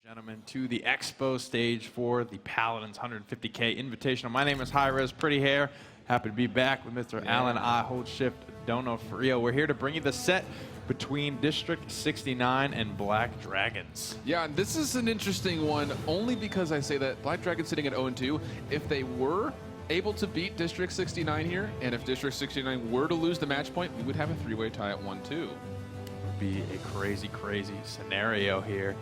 Gentlemen, to the expo stage for the Paladins 150K Invitational. My name is Hi-Rez, pretty hair. Happy to be back with Mr. Alan I Hold Shift Dono Frio. We're here to bring you the set between District 69 and Black Dragons. Yeah, and this is an interesting one only because I say that Black Dragons sitting at 0-2. If they were able to beat District 69 here, and if District 69 were to lose the match point, we would have a three-way tie at 1-2. It would be a crazy, crazy scenario here.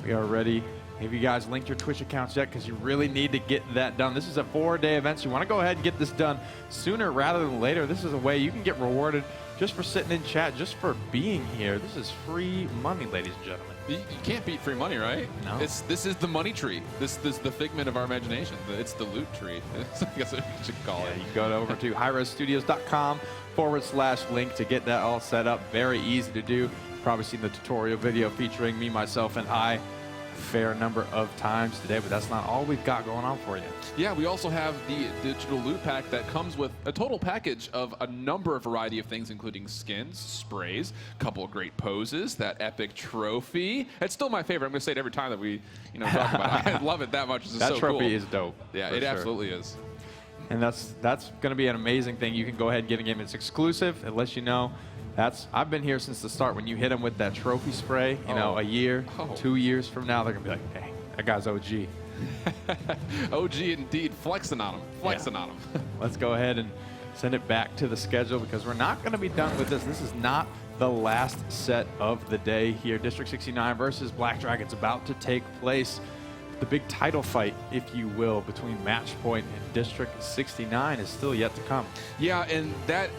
We are ready. Have you guys linked your Twitch accounts yet? Because you really need to get that done. This is a 4-day event, so you want to go ahead and get this done sooner rather than later. This is a way you can get rewarded just for sitting in chat, just for being here. This is free money, ladies and gentlemen. You can't beat free money, right? No. This is the money tree. This is the figment of our imagination. It's the loot tree. I guess what you should call it. You go over to hirezstudios.com/link to get that all set up. Very easy to do. Probably seen the tutorial video featuring me, myself, and I a fair number of times today, but that's not all we've got going on for you. Yeah, we also have the digital loot pack that comes with a total package of a number of variety of things, including skins, sprays, a couple of great poses, that epic trophy. It's still my favorite. I'm going to say it every time that we talk about it. I love it that much. It's that so trophy cool. is dope. Yeah, it absolutely is. And that's going to be an amazing thing. You can go ahead and get a game. It's exclusive. It lets you know. I've been here since the start. When you hit them with that trophy spray, you know, a year, 2 years from now, they're going to be like, hey, that guy's OG. OG indeed. Flexing on him. Flexing on him. Let's go ahead and send it back to the schedule because we're not going to be done with this. This is not the last set of the day here. District 69 versus Black Dragons about to take place. The big title fight, if you will, between Matchpoint and District 69 is still yet to come. Yeah, and that,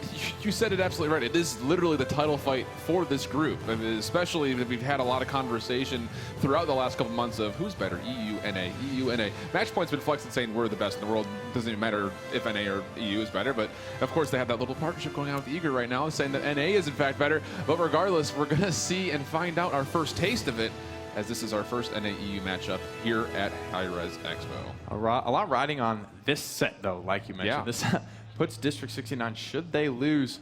you said it absolutely right. It is literally the title fight for this group. I mean, especially that we've had a lot of conversation throughout the last couple months of who's better, EU, NA, EU, NA. Matchpoint's been flexing saying we're the best in the world. Doesn't even matter if NA or EU is better, but of course they have that little partnership going on with Eager right now saying that NA is in fact better. But regardless, we're going to see and find out our first taste of it, as this is our first NA-EU matchup here at Hi-Rez Expo. A lot riding on this set, though, like you mentioned. Yeah. This puts District 69, should they lose,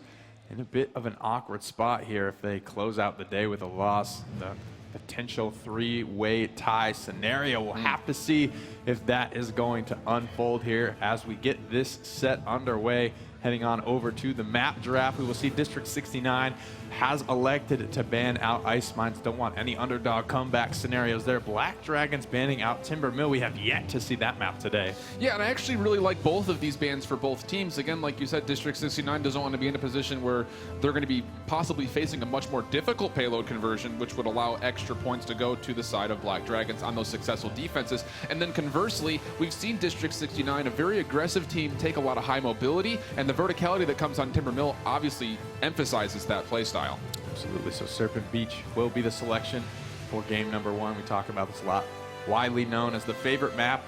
in a bit of an awkward spot here if they close out the day with a loss. The potential three-way tie scenario. We'll have to see if that is going to unfold here as we get this set underway. Heading on over to the map draft, we will see District 69 has elected to ban out Ice Mines. Don't want any underdog comeback scenarios there. Black Dragons banning out Timber Mill. We have yet to see that map today. Yeah, and I actually really like both of these bans for both teams. Again, like you said, District 69 doesn't want to be in a position where they're going to be possibly facing a much more difficult payload conversion, which would allow extra points to go to the side of Black Dragons on those successful defenses. And then conversely, we've seen District 69, a very aggressive team, take a lot of high mobility, and the verticality that comes on Timber Mill obviously emphasizes that play style. Absolutely. So Serpent Beach will be the selection for game number 1. We talk about this a lot. Widely known as the favorite map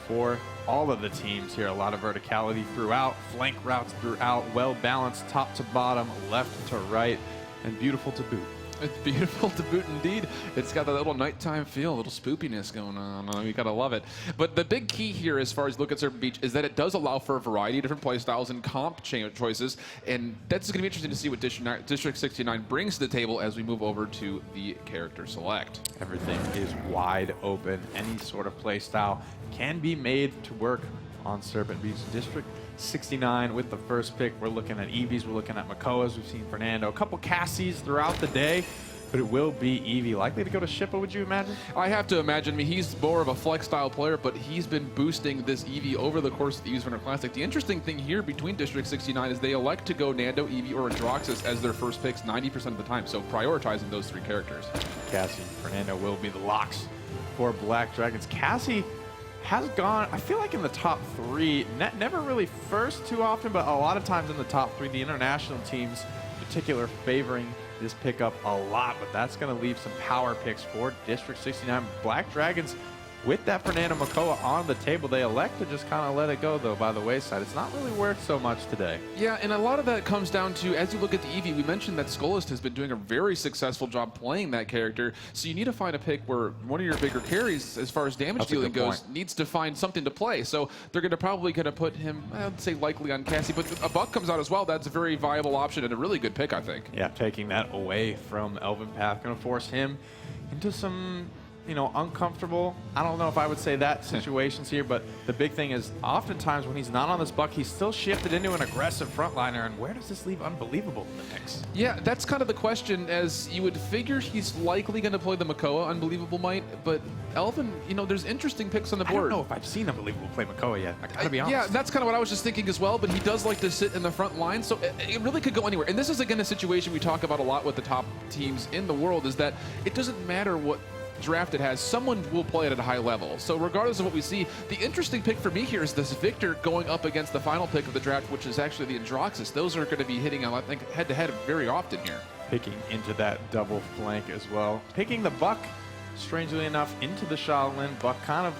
for all of the teams here. A lot of verticality throughout, flank routes throughout, well balanced top to bottom, left to right, and beautiful to boot. It's beautiful to boot indeed. It's got that little nighttime feel, a little spoopiness going on. You gotta love it. But the big key here, as far as look at Serpent Beach, is that it does allow for a variety of different playstyles and comp choices, and that's gonna be interesting to see what District 69 brings to the table as we move over to the character select. Everything is wide open. Any sort of playstyle can be made to work on Serpent Beach. District 69 with the first pick. We're looking at Eevees, we're looking at Makoas, we've seen Fernando, a couple Cassies throughout the day, but it will be Eevee. Likely to go to Shipa, would you imagine? I have to imagine. I mean, he's more of a flex style player, but he's been boosting this Eevee over the course of the Winter Classic. The interesting thing here between District 69 is they elect to go Nando, Eevee, or Androxus as their first picks 90% of the time, so prioritizing those three characters. Cassie, Fernando will be the locks for Black Dragons. Cassie has gone, I feel like, in the top 3, never really first too often, but a lot of times in the top 3. The international teams in particular favoring this pickup a lot, but that's going to leave some power picks for District 69. Black Dragons, with that Fernando Makoa on the table, they elect to just kind of let it go, though, by the wayside. It's not really worth so much today. Yeah, and a lot of that comes down to, as you look at the Eevee, we mentioned that SKullest has been doing a very successful job playing that character, so you need to find a pick where one of your bigger carries, as far as damage dealing goes, needs to find something to play. So they're probably going to put him, I'd say likely on Cassie, but a Buck comes out as well. That's a very viable option and a really good pick, I think. Yeah, taking that away from eLvenpath, going to force him into some you know, uncomfortable. I don't know if I would say that situations here, but the big thing is oftentimes when he's not on this buck, he's still shifted into an aggressive frontliner. And where does this leave Unbelievable in the mix? Yeah, that's kind of the question, as you would figure he's likely going to play the Makoa, Unbelievable might, but Elven, you know, there's interesting picks on the board. I don't know if I've seen Unbelievable play Makoa yet. I gotta be honest. Yeah, that's kind of what I was just thinking as well, but he does like to sit in the front line, so it really could go anywhere. And this is, again, a situation we talk about a lot with the top teams in the world, is that it doesn't matter what draft it has, someone will play it at a high level. So regardless of what we see, the interesting pick for me here is this Victor going up against the final pick of the draft, which is actually the Androxus. Those are going to be hitting, I think, head-to-head very often here. Picking into that double flank as well. Picking the Buck, strangely enough, into the Shaolin. Buck kind of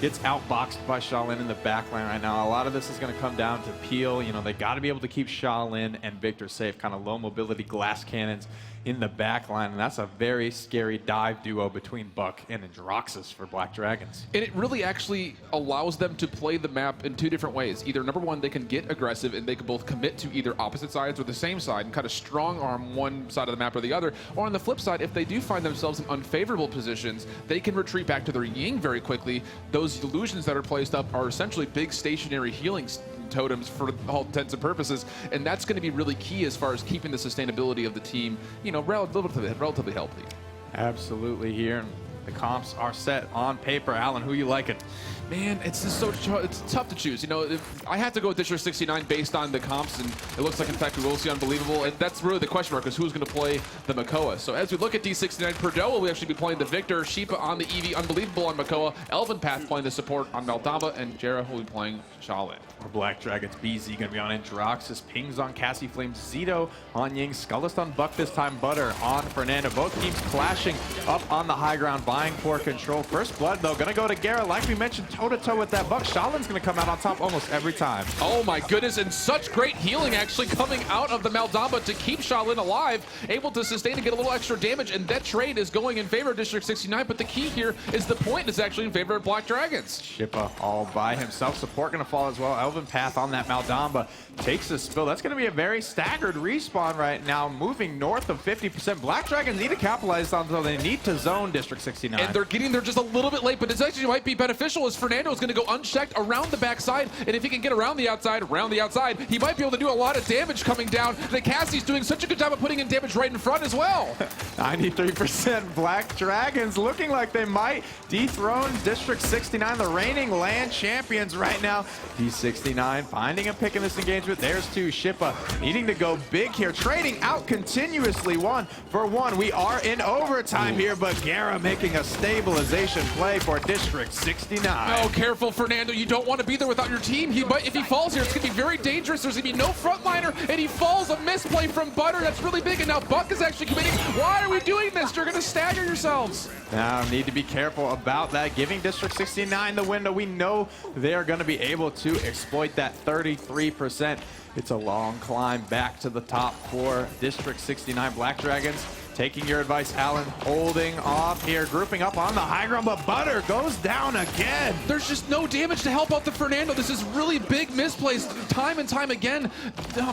gets outboxed by Shaolin in the backline right now. A lot of this is going to come down to Peel. You know, they got to be able to keep Shaolin and Victor safe, kind of low mobility glass cannons in the backline, and that's a very scary dive duo between Buck and Androxus for Black Dragons. And it really actually allows them to play the map in two different ways. Either, number one, they can get aggressive and they can both commit to either opposite sides or the same side and kind of strong arm one side of the map or the other. Or on the flip side, if they do find themselves in unfavorable positions, they can retreat back to their Ying very quickly. Those illusions that are placed up are essentially big stationary healing totems for all intents and purposes, and that's going to be really key as far as keeping the sustainability of the team, you know, relatively healthy. Absolutely here. And the comps are set on paper. Alan, who you liking? Man, it's just it's tough to choose. You know, I have to go with District69 based on the comps, and it looks like, in fact, we will see Unbelievable. And that's really the question mark, is who's going to play the Makoa. So as we look at D69, PERDO will actually be playing the Victor, Shipa on the EV, Unbelievable on Makoa, eLvenpath playing the support on Maldamba, and gerrah will be playing Shaolin. For Black Dragons, BZ going to be on Androxus, Pingss on Cassie, Flamzito on Ying, SKullest on Buck this time, Butter on Fernando. Both teams clashing up on the high ground, vying for control. First blood, though, going to go to gerrah. Like we mentioned, toe-to-toe with that Buck. Shaolin's going to come out on top almost every time. Oh my goodness, and such great healing actually coming out of the Maldamba to keep Shaolin alive, able to sustain and get a little extra damage, and that trade is going in favor of District69, but the key here is the point is actually in favor of Black Dragons. Shipa all by himself. Support going to fall as well. eLvenpath on that Maldamba takes a spill. That's going to be a very staggered respawn right now, moving north of 50%. Black Dragons need to capitalize on, so they need to zone District69. And they're getting there just a little bit late, but this actually might be beneficial, as Fernando is going to go unchecked around the backside, and if he can get around the outside, he might be able to do a lot of damage coming down. The Cassie's doing such a good job of putting in damage right in front as well. 93% Black Dragons looking like they might dethrone District69, the reigning land champions right now. D69 finding a pick in this engagement. There's two. Shipa needing to go big here, trading out continuously 1-for-1. We are in overtime here, but gerrah making a stabilization play for District69. Oh, careful, Fernando. You don't want to be there without your team. If he falls here, it's going to be very dangerous. There's going to be no frontliner, and he falls. A misplay from Butter. That's really big, and now Buck is actually committing. Why are we doing this? You're going to stagger yourselves. Now, need to be careful about that. Giving District69 the window. We know they're going to be able to exploit that 33%. It's a long climb back to the top for District69. Black Dragons, taking your advice, Alan, holding off here, grouping up on the high ground, but Butter goes down again. There's just no damage to help out the Fernando. This is really big misplays time and time again.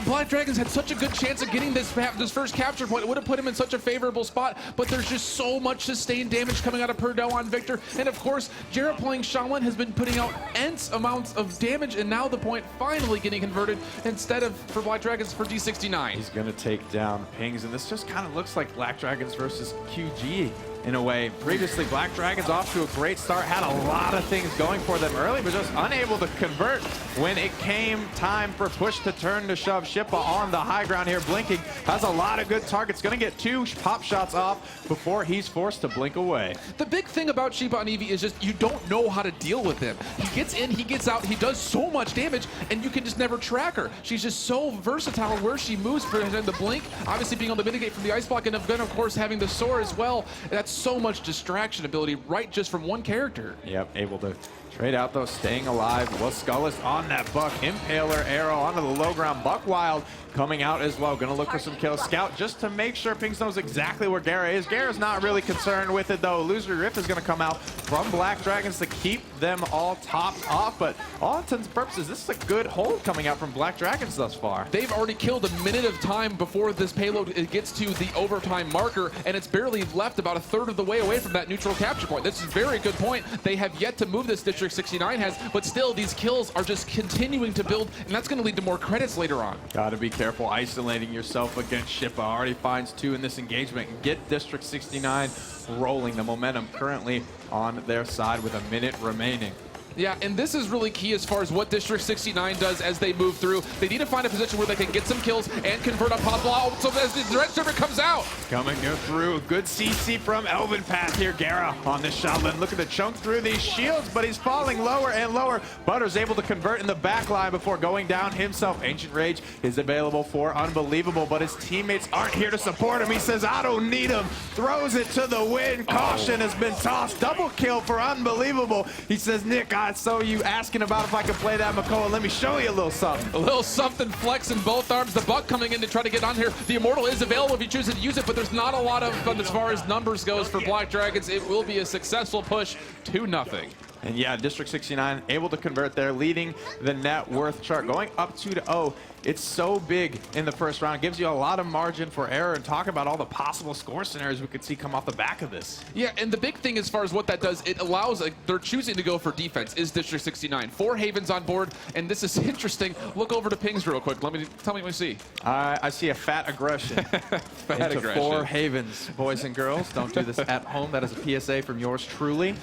Black Dragons had such a good chance of getting this first capture point. It would have put him in such a favorable spot, but there's just so much sustained damage coming out of PERDO on Victor. And of course, gerrah playing Shaolin has been putting out immense amounts of damage, and now the point finally getting converted instead of for Black Dragons for D69. He's going to take down Pingss, and this just kind of looks like Black Dragons versus QG in a way. Previously, Black Dragons off to a great start, had a lot of things going for them early, but just unable to convert when it came time for push to turn to shove. Shipa on the high ground here, blinking, has a lot of good targets, going to get 2 pop shots off before he's forced to blink away. The big thing about Shipa on Eevee is just you don't know how to deal with him. He gets in, he gets out, he does so much damage, and you can just never track her. She's just so versatile where she moves for the blink, obviously being able to mitigate from the ice block, and then of course having the soar as well. That's so much distraction ability right just from one character. Yep, able to Trade out though, staying alive. Well, SKullest on that buck. Impaler arrow onto the low ground. Buckwild coming out as well. Gonna look for some kills. Scout just to make sure Pingss knows exactly where gerrah is. gerrah's not really concerned with it though. Illusory Rift is gonna come out from Black Dragons to keep them all topped off. But all intents and purposes, this is a good hold coming out from Black Dragons thus far. They've already killed a minute of time before this payload gets to the overtime marker, and it's barely left about a third of the way away from that neutral capture point. This is a very good point. They have yet to move this, District69 has, but still these kills are just continuing to build, and that's going to lead to more credits later on. Gotta be careful isolating yourself against Shipa. Already finds 2 in this engagement. Get District69 rolling. The momentum currently on their side with a minute remaining. Yeah, and this is really key as far as what District69 does as they move through. They need to find a position where they can get some kills and convert on possible. Oh, so as the red server comes out. Coming through. Good CC from eLvenpath here. gerrah on this shotgun looking to chunk through these shields, but he's falling lower and lower. Butter's able to convert in the back line before going down himself. Ancient Rage is available for Unbelievable, but his teammates aren't here to support him. He says, I don't need him. Throws it to the wind. Caution has been tossed. Double kill for Unbelievable. He says, Nick, I saw you asking about if I could play that bzKA. Let me show you a little something. A little something flex in both arms. The buck coming in to try to get on here. The Immortal is available if you choose to use it, but there's not a lot of fun as far as numbers goes for Black Dragons. It will be a successful push, 2-0. And yeah, District69 able to convert there, leading the net worth chart, going up 2-0. It's so big in the first round. Gives you a lot of margin for error, and talk about all the possible score scenarios we could see come off the back of this. Yeah, and the big thing as far as what that does, it allows, they're choosing to go for defense, is District69. 4 Havens on board, and this is interesting. Look over to Pingss real quick. Tell me what you see. I see a fat aggression Fat into aggression. 4 Havens. Boys and girls, don't do this at home. That is a PSA from yours truly.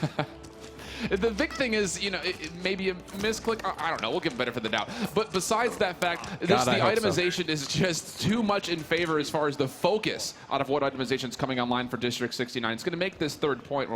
The big thing is, you know, maybe a misclick. I don't know. We'll give him benefit of the doubt. But besides that fact, the itemization is just too much in favor as far as the focus out of what itemization is coming online for District69. It's going to make this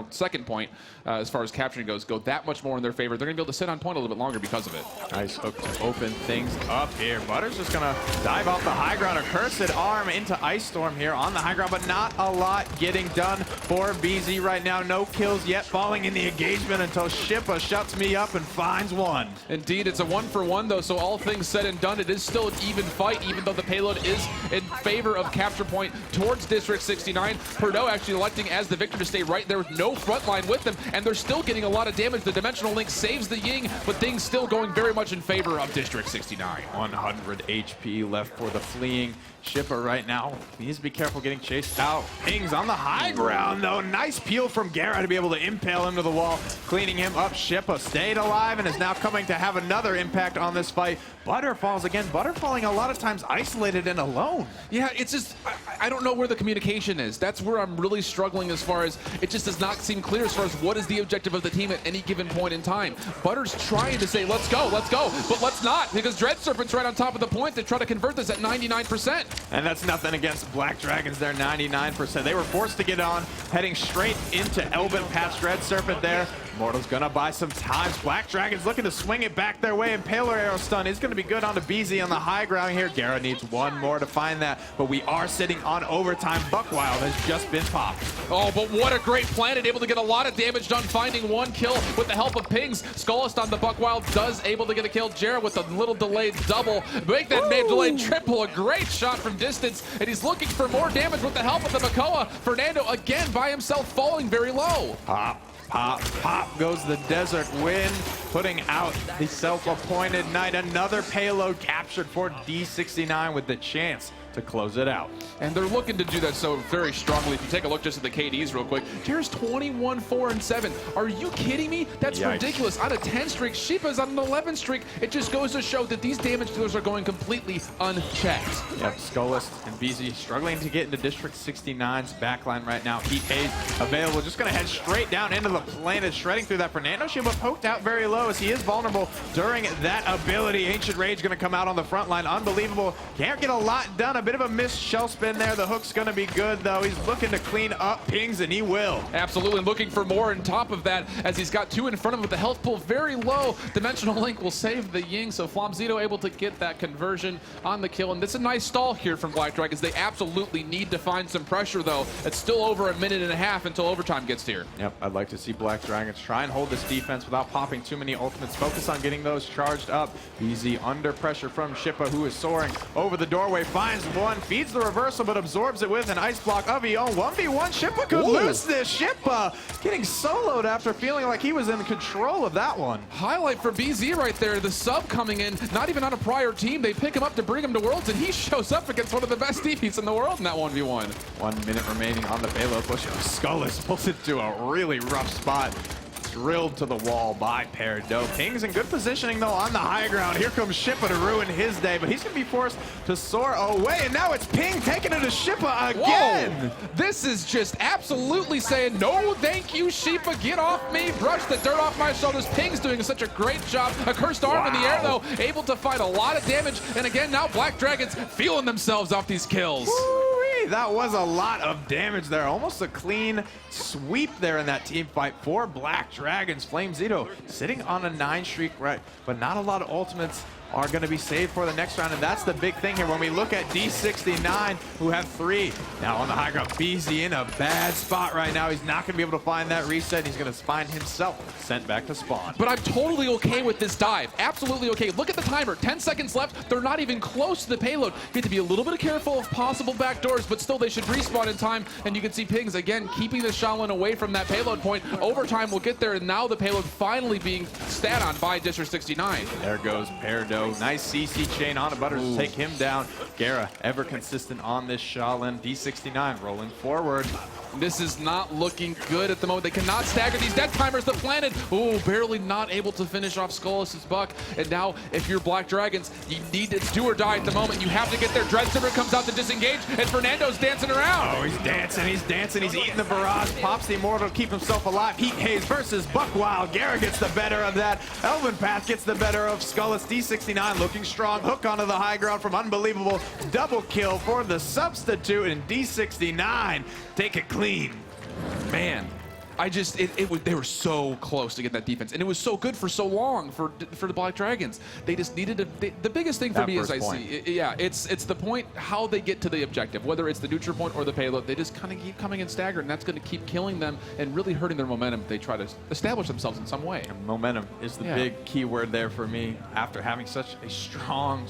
second point, as far as capturing goes, go that much more in their favor. They're going to be able to sit on point a little bit longer because of it. Nice hook to open things up here. Butter's just going to dive off the high ground. A cursed arm into Ice Storm here on the high ground, but not a lot getting done for bz right now. No kills yet, falling in the engagement until Shipa shuts me up and finds 1. Indeed, it's a 1-for-1 though, so all things said and done, it is still an even fight, even though the payload is in favor of capture point towards District69. PERDO actually electing as the victor to stay right there with no front line with them, and they're still getting a lot of damage. The Dimensional Link saves the Ying, but things still going very much in favor of District69. 100 HP left for the fleeing Shipa right now. He needs to be careful getting chased out. Pingss on the high ground though. Nice peel from gerrah to be able to impale him to the wall, cleaning him up. Shipa stayed alive and is now coming to have another impact on this fight. Butter falls again. Butter falling a lot of times isolated and alone. Yeah, it's just, I don't know where the communication is. That's where I'm really struggling as far as, it just does not seem clear as far as what is the objective of the team at any given point in time. Butter's trying to say, let's go, but let's not, because Dread Serpent's right on top of the point to try to convert this at 99%. And that's nothing against Black Dragons. They're 99%. They were forced to get on, heading straight into eLvenpath. Dread Serpent there. Immortal's gonna buy some time. Black Dragons looking to swing it back their way. Impaler arrow stun is gonna be good onto bz on the high ground here. gerrah needs 1 more to find that, but we are sitting on overtime. Buckwild has just been popped. Oh, but what a great planet, able to get a lot of damage done, finding 1 kill with the help of Pingss. SKullest on the Buckwild does able to get a kill. gerrah with a little delayed double. Make that delayed triple. A great shot from distance, and he's looking for more damage with the help of the bzKA. Fernando again by himself, falling very low. Pop, pop, pop goes the Desert Wind, putting out the self-appointed knight. Another payload captured for D69 with the chance to close it out. And they're looking to do that so very strongly. If you take a look just at the KDs real quick, gerrah's 21, 4, and 7. Are you kidding me? That's Yikes. ridiculous. On a 10 streak, Shipa's on an 11 streak. It just goes to show that these damage dealers are going completely unchecked. Yep, SKullest and bz struggling to get into District69's backline right now. Heat Haze available, just gonna head straight down into the planet, shredding through that. Fernando Shipa poked out very low as he is vulnerable during that ability. Ancient Rage gonna come out on the front line. Unbelievable. Can't get a lot done about bit of a missed shell spin there. The hook's going to be good, though. He's looking to clean up Pingss, and he will. Absolutely, looking for more on top of that as he's got 2 in front of him with the health pool very low. Dimensional Link will save the Ying, so Flamzito able to get that conversion on the kill. And it's a nice stall here from Black Dragons. They absolutely need to find some pressure, though. It's still over a minute and a half until overtime gets here. Yep, I'd like to see Black Dragons try and hold this defense without popping too many ultimates. Focus on getting those charged up. bz under pressure from Shipa, who is soaring over the doorway, finds one, feeds the reversal, but absorbs it with an ice block of his own. 1v1, Shipa could lose this. Shipa getting soloed after feeling like he was in control of that one. Highlight for bz right there, the sub coming in, not even on a prior team. They pick him up to bring him to Worlds, and he shows up against one of the best DPs in the world in that 1v1. 1 minute remaining on the payload push. SKullest pulls it to a really rough spot. Drilled to the wall by PERDO. Pingss in good positioning, though, on the high ground. Here comes Shipa to ruin his day, but he's going to be forced to soar away, and now it's Ping taking it to Shipa again. Whoa. This is just absolutely saying, no, thank you, Shipa. Get off me. Brush the dirt off my shoulders. Pingss doing such a great job. A cursed arm in the air, though, able to fight a lot of damage. And again, now Black Dragons feeling themselves off these kills. Woo-wee, that was a lot of damage there. Almost a clean sweep there in that team fight for Black Dragons. Flamzito sitting on a 9 streak, right, but not a lot of ultimates are going to be saved for the next round, and that's the big thing here. When we look at District69, who have 3 now on the high ground, bz in a bad spot right now. He's not going to be able to find that reset. He's going to find himself sent back to spawn. But I'm totally okay with this dive. Absolutely okay. Look at the timer. 10 seconds left. They're not even close to the payload. You have to be a little bit careful of possible backdoors, but still they should respawn in time. And you can see Pingss, again, keeping the Shaolin away from that payload point. Overtime will get there, and now the payload finally being stat on by District69. There goes PERDO. Nice CC chain on it. Butters to take him down. Gerrah ever consistent on this Shaolin. D69 rolling forward. This is not looking good at the moment. They cannot stagger these death timers. The planet, ooh, barely not able to finish off SKullest's buck. And now, if you're Black Dragons, you need to do or die at the moment. You have to get there. Dreadsimmer comes out to disengage, and Fernando's dancing around. Oh, he's dancing, he's eating the barrage. Pops the Immortal to keep himself alive. Heat Haze versus Buckwild. Gerrah gets the better of that. eLvenpath gets the better of SKullest. D69 looking strong. Hook onto the high ground from Unbelievable. Double kill for the substitute, and D69 take it clean. Man, they were so close to get that defense, and it was so good for so long for the Black Dragons. They just needed the biggest thing for me is it's the point how they get to the objective, whether it's the neutral point or the payload. They just kind of keep coming in staggered, and that's going to keep killing them and really hurting their momentum. They try to establish themselves in some way. And momentum is the big key word there for me. After having such a strong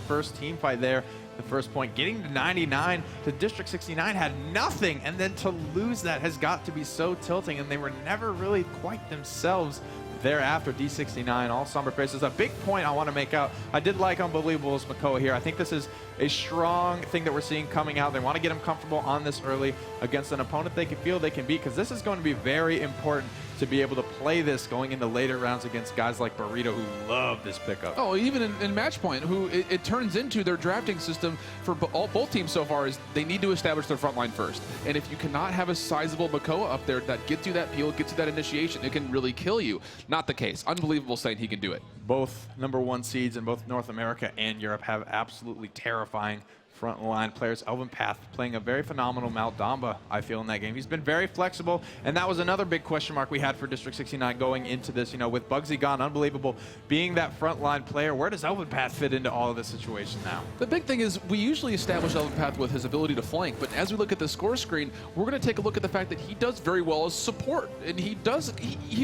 first team fight there, the first point, getting to 99 to District69 had nothing, and then to lose that has got to be so tilting, and they were never really quite themselves thereafter. D69 all somber faces. A big point I want to make out, I did like Unbelievable's bzKA here. I think this is a strong thing that we're seeing coming out. They want to get them comfortable on this early against an opponent they can feel they can beat, because this is going to be very important to be able to play this going into later rounds against guys like Burrito, who love this pickup. Oh, even in match point, who it turns into their drafting system for both teams so far is they need to establish their front line first. And if you cannot have a sizable bzKA up there that gets you that peel, gets you that initiation, it can really kill you. Not the case. Unbelievable saying he can do it. Both #1 seeds in both North America and Europe have absolutely terrifying frontline players. eLvenpath playing a very phenomenal Maldamba, I feel, in that game. He's been very flexible, and that was another big question mark we had for District69 going into this. You know, with Bugsy gone, Unbelievable being that frontline player, where does eLvenpath fit into all of this situation now? The big thing is we usually establish eLvenpath with his ability to flank, but as we look at the score screen, we're going to take a look at the fact that he does very well as support, and he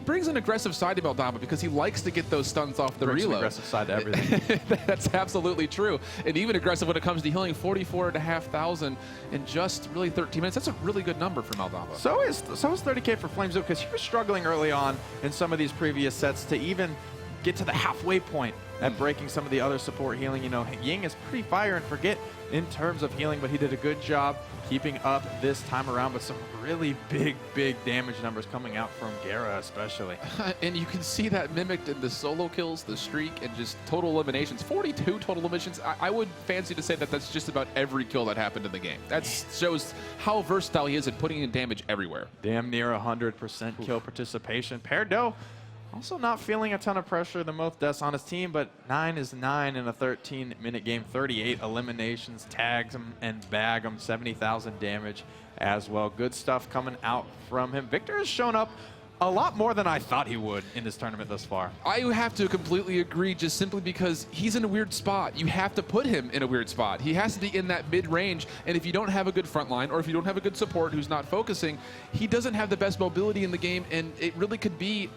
brings an aggressive side to Maldamba because he likes to get those stuns off the reload. An aggressive side to everything. That's absolutely true, and even aggressive when it comes to healing. 44,500 in just really 13 minutes. That's a really good number for Maldamba. So is 30K for Flamzito, because he was struggling early on in some of these previous sets to even get to the halfway point at breaking some of the other support healing. You know, Ying is pretty fire and forget in terms of healing, but he did a good job keeping up this time around, with some really big damage numbers coming out from Gerrah especially. And you can see that mimicked in the solo kills, the streak, and just total eliminations. 42 total eliminations. I would fancy to say that that's just about every kill that happened in the game. That shows how versatile he is at putting in damage everywhere. Damn near 100% kill participation. PERDO Also not feeling a ton of pressure, the most deaths on his team, but 9 is 9 in a 13-minute game, 38 eliminations, tags him and bag him, 70,000 damage as well. Good stuff coming out from him. Victor has shown up a lot more than I thought he would in this tournament thus far. I have to completely agree, just simply because he's in a weird spot. You have to put him in a weird spot. He has to be in that mid-range, and if you don't have a good front line, or if you don't have a good support who's not focusing, he doesn't have the best mobility in the game, and it really could be,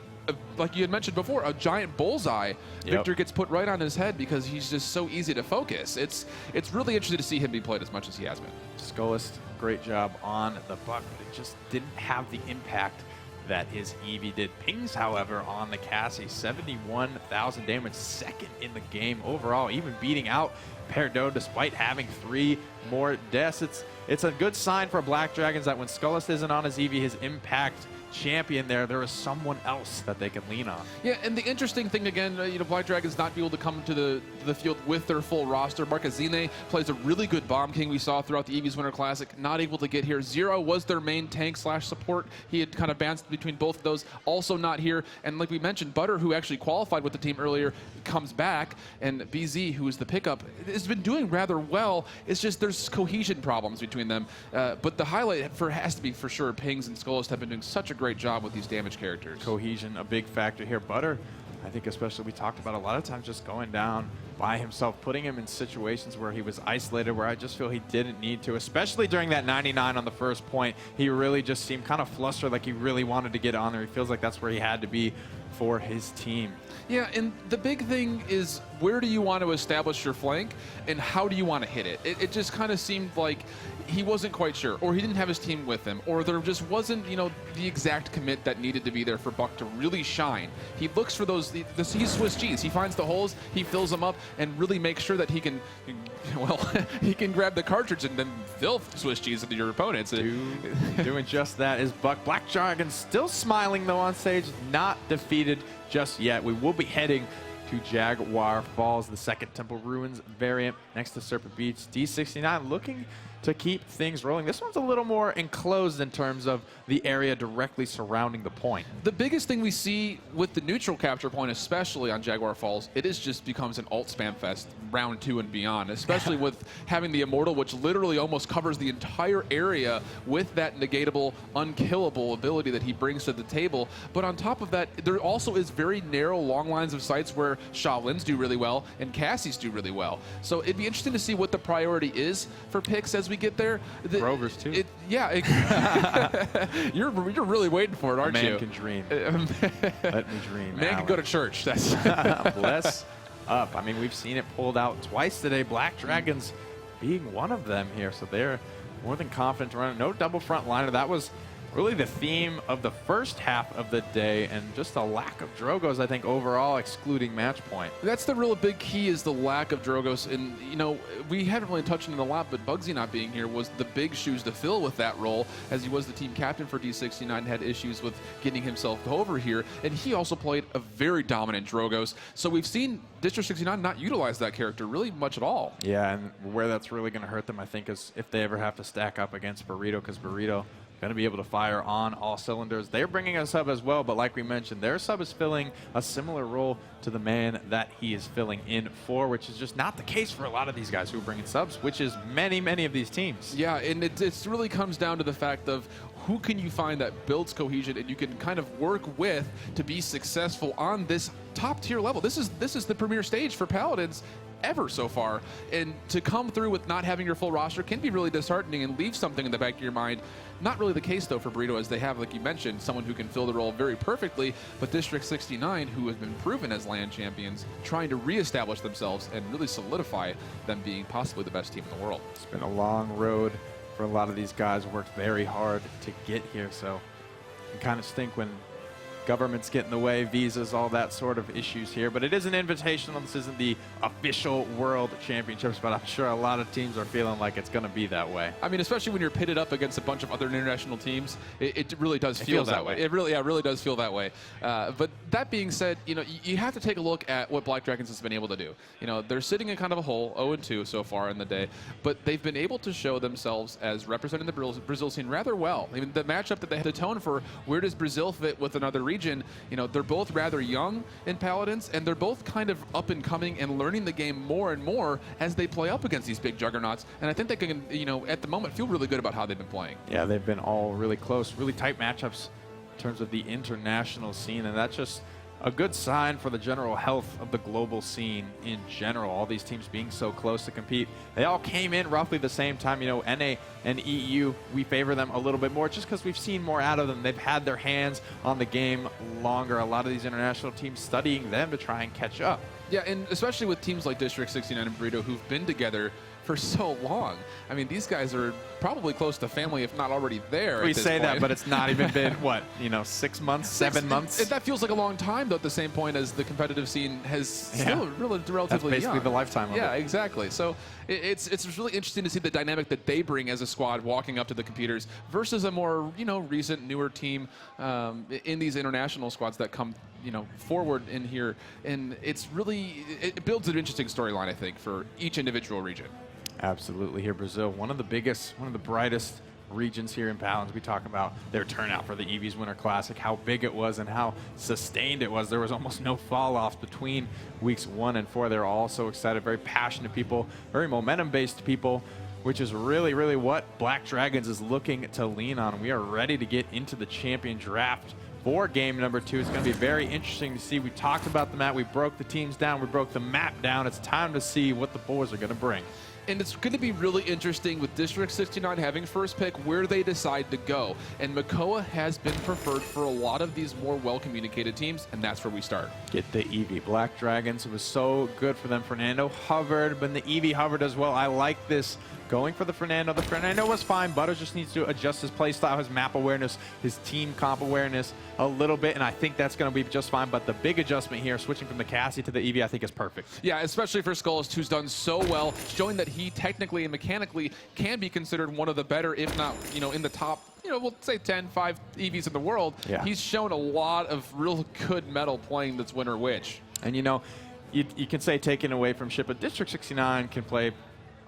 like you had mentioned before, a giant bullseye. Yep. Victor gets put right on his head because he's just so easy to focus. It's really interesting to see him be played as much as he has been. SKullest, great job on the buck, but it just didn't have the impact that his Eevee did. Pingss, however, on the Cassie, 71,000 damage, second in the game overall, even beating out PERDO despite having 3 more deaths. It's a good sign for Black Dragons that when SKullest isn't on his Eevee, his impact champion there is someone else that they can lean on. Yeah, and the interesting thing again, Black Dragons not be able to come to the field with their full roster. Marquezine plays a really good Bomb King we saw throughout the Eevee's Winter Classic, not able to get here. Zero was their main tank / support. He had kind of bounced between both of those, also not here. And like we mentioned, Butter, who actually qualified with the team earlier, comes back, and BZ, who is the pickup, has been doing rather well. It's just there's cohesion problems between them. But the highlight has to be for sure Pingss and SKullest have been doing such a great job with these damage characters. Cohesion, a big factor here. Butter, I think especially we talked about a lot of times just going down by himself, putting him in situations where he was isolated, where I just feel he didn't need to, especially during that 99 on the first point. He really just seemed kind of flustered, like he really wanted to get on there. He feels like that's where he had to be for his team. Yeah, and the big thing is, where do you want to establish your flank and how do you want to hit it? It just kind of seemed like he wasn't quite sure, or he didn't have his team with him, or there just wasn't, the exact commit that needed to be there for Buck to really shine. He looks for those, he's Swiss cheese. He finds the holes, he fills them up, and really makes sure that he can, he can grab the cartridge and then fill Swiss cheese into your opponents. Doing just that is Buck. Black Dragon still smiling though on stage, not defeated just yet. We will be heading to Jaguar Falls, the second Temple Ruins variant next to Serpent Beach. D69 looking to keep things rolling. This one's a little more enclosed in terms of the area directly surrounding the point. The biggest thing we see with the neutral capture point, especially on Jaguar Falls, it just becomes an alt spam fest round 2 and beyond, especially with having the Immortal, which literally almost covers the entire area with that negatable, unkillable ability that he brings to the table. But on top of that, there also is very narrow, long lines of sights where Shaolin's do really well and Cassie's do really well. So it'd be interesting to see what the priority is for picks as we get there. Grover's too. You're really waiting for it, aren't you? Man can dream. Let me dream. Man can go to church. That's bless up. I mean, we've seen it pulled out twice today. Black Dragons being one of them here, so they're more than confident to run it. No double front liner. That was really the theme of the first half of the day, and just a lack of Drogos, I think, overall, excluding match point. That's the real big key, is the lack of Drogos. And, we haven't really touched on it a lot, but Bugsy not being here was the big shoes to fill with that role, as he was the team captain for D69, had issues with getting himself over here, and he also played a very dominant Drogos. So we've seen District69 not utilize that character really much at all. Yeah, and where that's really going to hurt them, I think, is if they ever have to stack up against Burrito, because Burrito going to be able to fire on all cylinders. They're bringing a sub as well, but like we mentioned, their sub is filling a similar role to the man that he is filling in for, which is just not the case for a lot of these guys who are bringing subs, which is many of these teams. Yeah, and it really comes down to the fact of who can you find that builds cohesion and you can kind of work with to be successful on this top tier level. This is the premier stage for Paladins ever so far, and to come through with not having your full roster can be really disheartening and leave something in the back of your mind. Not really the case though for Burrito, as they have, like you mentioned, someone who can fill the role very perfectly, but District69, who have been proven as LAN champions, trying to reestablish themselves and really solidify them being possibly the best team in the world. It's been a long road for a lot of these guys, worked very hard to get here, so you kind of stink when governments get in the way, visas, all that sort of issues here. But it is an invitational. This isn't the official World Championships, but I'm sure a lot of teams are feeling like it's going to be that way. I mean, especially when you're pitted up against a bunch of other international teams, it really does feel that way. It really does feel that way. But that being said, you have to take a look at what Black Dragons has been able to do. They're sitting in kind of a hole, 0-2 so far in the day, but they've been able to show themselves as representing the Brazil scene rather well. I mean, the matchup that they had to tone for, where does Brazil fit with another region? region, you know, they're both rather young in Paladins, and they're both kind of up and coming and learning the game more and more as they play up against these big juggernauts. And I think they can, you know, at the moment feel really good about how they've been playing. Yeah, they've been all really close, really tight matchups in terms of the international scene, and that's just a good sign for the general health of the global scene in general. All these teams being so close to compete. They all came in roughly the same time. You know, NA and EU, we favor them a little bit more just because we've seen more out of them. They've had their hands on the game longer. A lot of these international teams studying them to try and catch up. Yeah, and especially with teams like District69 and PERDO who've been together for so long. I mean, these guys are probably close to family, if not already there. We say that, but it's not even been, what, you know, 6 months, 7 months? That feels like a long time, though, at the same point as the competitive scene has still relatively That's basically young. the lifetime of it. Yeah, exactly. So it's really interesting to see the dynamic that they bring as a squad walking up to the computers versus a more, you know, recent, newer team in these international squads that come, you know, forward in here. And it's really, it builds an interesting storyline, I think, for each individual region. Absolutely. Here, Brazil, one of the biggest, one of the brightest regions here in Paladins. We talk about their turnout for the EV's Winter Classic, how big it was and how sustained it was. There was almost no fall-offs between weeks 1 and 4. They're all so excited, very passionate people, very momentum-based people, which is really, really what Black Dragons is looking to lean on. We are ready to get into the champion draft for game number 2. It's going to be very interesting to see. We talked about the map. We broke the teams down. We broke the map down. It's time to see what the boys are going to bring. And it's going to be really interesting with District69 having first pick where they decide to go. And bzKA has been preferred for a lot of these more well-communicated teams, and that's where we start. Get the EV. Black Dragons, it was so good for them. Fernando hovered, but the EV hovered as well. I like this. Going for the Fernando. The Fernando was fine. Butters just needs to adjust his play style, his map awareness, his team comp awareness a little bit, and I think that's going to be just fine. But the big adjustment here, switching from the Cassie to the EV, I think is perfect. Yeah, especially for SKullest, who's done so well, showing that he technically and mechanically can be considered one of the better, if not, you know, in the top, you know, we'll say 10, 5 EVs in the world. Yeah. He's shown a lot of real good metal playing this Winter Witch. And, you know, you can say taken away from Shipa, District69 can play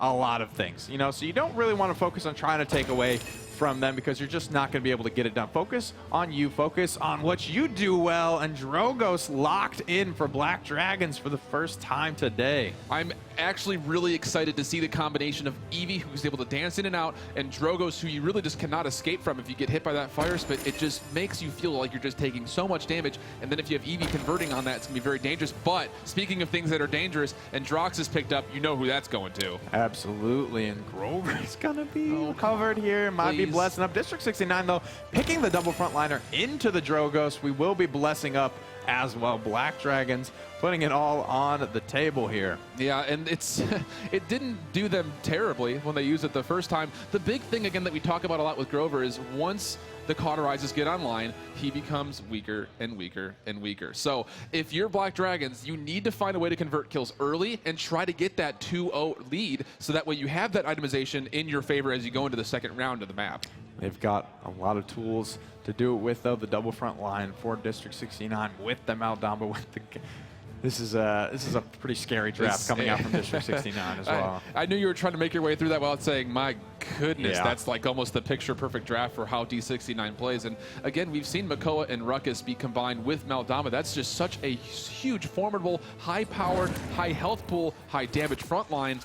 a lot of things, you know, so you don't really want to focus on trying to take away from them because you're just not going to be able to get it done. Focus on you, focus on what you do well, and Drogos locked in for Black Dragons for the first time today. I'm actually really excited to see the combination of Eevee, who's able to dance in and out, and Drogos, who you really just cannot escape from if you get hit by that fire spit. It just makes you feel like you're just taking so much damage, and then if you have Eevee converting on that, it's going to be very dangerous. But speaking of things that are dangerous, and Drox is picked up, you know who that's going to. Absolutely, and Grover's going to be covered here. Might be blessing up. District69, though, picking the double frontliner into the Drogos. We will be blessing up as well. Black Dragons putting it all on the table here. Yeah, and it didn't do them terribly when they used it the first time. The big thing, again, that we talk about a lot with Grover is once the cauterizes get online, he becomes weaker and weaker and weaker. So if you're Black Dragons, you need to find a way to convert kills early and try to get that 2-0 lead so that way you have that itemization in your favor as you go into the second round of the map. They've got a lot of tools to do it with, though. The double front line for District69 with the Maldamba. With the, this is a pretty scary draft coming out from District69 as well. I knew you were trying to make your way through that while saying, my goodness, yeah, that's like almost the picture-perfect draft for how D69 plays. And again, we've seen bzKA and Ruckus be combined with Maldamba. That's just such a huge, formidable, high-powered, high-health pool, high-damage front line.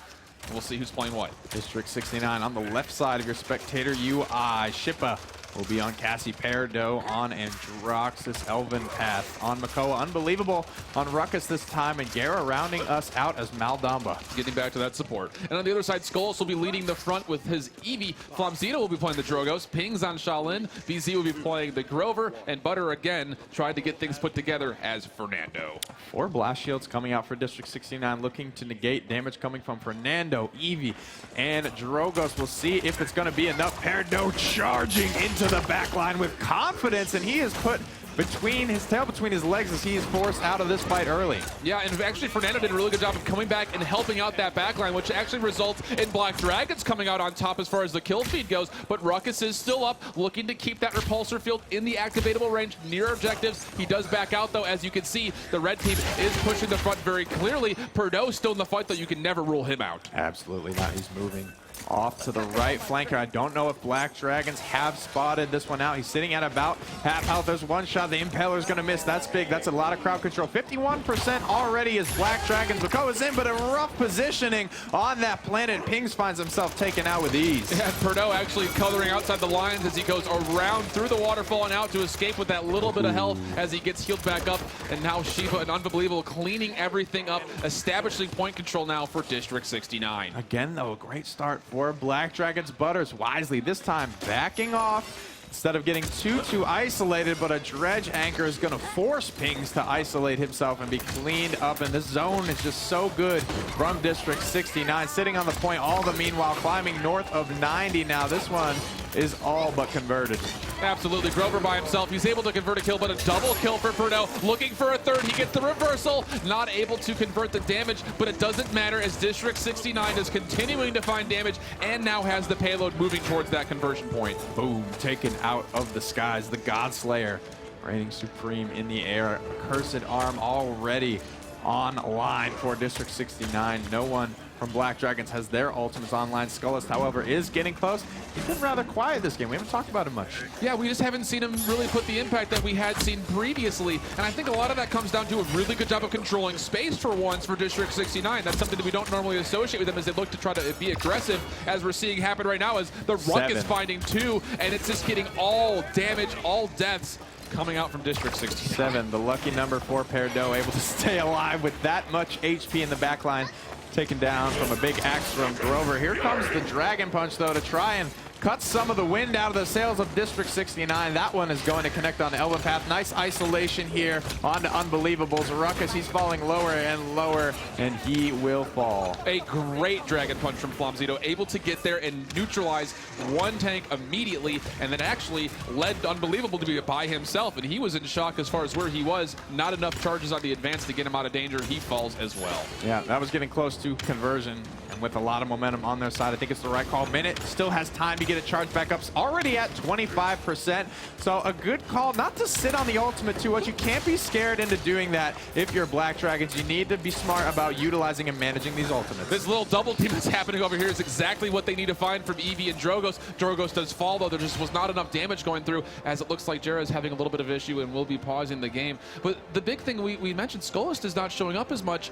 We'll see who's playing what. District69 on the left side of your spectator UI. Shipa will be on Cassie, PERDO on Androxus, eLvenpath on bzKA. Unbelievable on Ruckus this time, and gerrah rounding us out as Maldamba. Getting back to that support. And on the other side, SKullest will be leading the front with his Eevee. Flamzito will be playing the Drogos. Pingss on Shaolin. BZ will be playing the Grover. And Butter again tried to get things put together as Fernando. 4 blast shields coming out for District69, looking to negate damage coming from Fernando, Eevee, and Drogos. We'll see if it's going to be enough. PERDO charging into the back line with confidence, and he has put between his tail between his legs as he is forced out of this fight early. Yeah, and actually Fernando did a really good job of coming back and helping out that backline, which actually results in Black Dragons coming out on top as far as the kill feed goes. But Ruckus is still up, looking to keep that repulsor field in the activatable range near objectives. He does back out, though. As you can see, the red team is pushing the front very clearly. PERDO still in the fight, though. You can never rule him out. Absolutely not. He's moving Off to the right flanker. I don't know if Black Dragons have spotted this one out. He's sitting at about half health. There's one shot. The Impaler's going to miss. That's big. That's a lot of crowd control. 51% already as Black Dragons. bzKA in, but a rough positioning on that planet. Pingss finds himself taken out with ease. Yeah, PERDO actually coloring outside the lines as he goes around through the waterfall and out to escape with that little bit of health as he gets healed back up. And now Shipa, an Unbelievable, cleaning everything up, establishing point control now for District 69. Again, though, a great start for Black Dragons. Butters wisely this time backing off instead of getting too isolated, but a dredge anchor is going to force Pingss to isolate himself and be cleaned up. And this zone is just so good from District 69, sitting on the point all the meanwhile, climbing north of 90 now. This one is all but converted. Absolutely. Grover by himself. He's able to convert a kill, but a double kill for PERDO. Looking for a third. He gets the reversal. Not able to convert the damage, but it doesn't matter as District 69 is continuing to find damage and now has the payload moving towards that conversion point. Boom. Taken out of the skies. The Godslayer reigning supreme in the air. A cursed arm already online for District 69. No one from Black Dragons has their ultimates online. SKullest, however, is getting close. He's been rather quiet this game. We haven't talked about him much. Yeah, we just haven't seen him really put the impact that we had seen previously. And I think a lot of that comes down to a really good job of controlling space for once for District 69. That's something that we don't normally associate with them as they look to try to be aggressive, as we're seeing happen right now as the Ruck is finding two, and it's just getting all damage, all deaths coming out from District 69. The lucky number for PERDO, able to stay alive with that much HP in the backline. Taken down from a big axe from Grover. Here comes the Dragon Punch, though, to try and cut some of the wind out of the sails of District 69. That one is going to connect on eLvenpath. Nice isolation here onto Unbelievable's Ruckus. He's falling lower and lower, and he will fall. A great Dragon Punch from Flamzito, able to get there and neutralize one tank immediately, and then actually led Unbelievable to be by himself, and he was in shock as far as where he was. Not enough charges on the advance to get him out of danger. He falls as well. Yeah, that was getting close to conversion, and with a lot of momentum on their side, I think it's the right call. Minute still has time to get it charged back up. Already at 25%, so a good call not to sit on the ultimate too much. You can't be scared into doing that if you're Black Dragons. You need to be smart about utilizing and managing these ultimates. This little double team that's happening over here is exactly what they need to find from Eevee and Drogos. Drogos does fall, though. There just was not enough damage going through, as it looks like gerrah is having a little bit of issue and will be pausing the game. But the big thing we mentioned, SKullest is not showing up as much.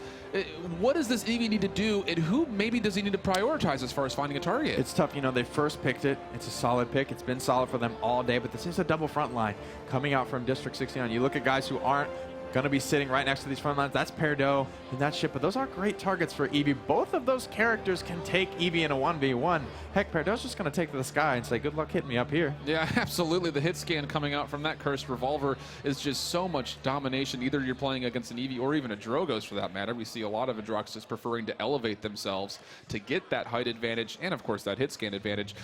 What does this Eevee need to do, and who maybe does he need to prioritize as far as finding a target? It's tough. You know, they first picked it. It's a solid pick. It's been solid for them all day, but this is a double front line coming out from District 69. You look at guys who aren't going to be sitting right next to these front lines. That's PERDO and that's Shipa. Those are great targets for Eevee. Both of those characters can take Eevee in a 1v1. Heck, PERDO's just going to take to the sky and say, good luck hitting me up here. Yeah, absolutely. The hit scan coming out from that cursed revolver is just so much domination. Either you're playing against an Eevee or even a Drogos for that matter. We see a lot of Adroxus preferring to elevate themselves to get that height advantage and, of course, that hit scan advantage.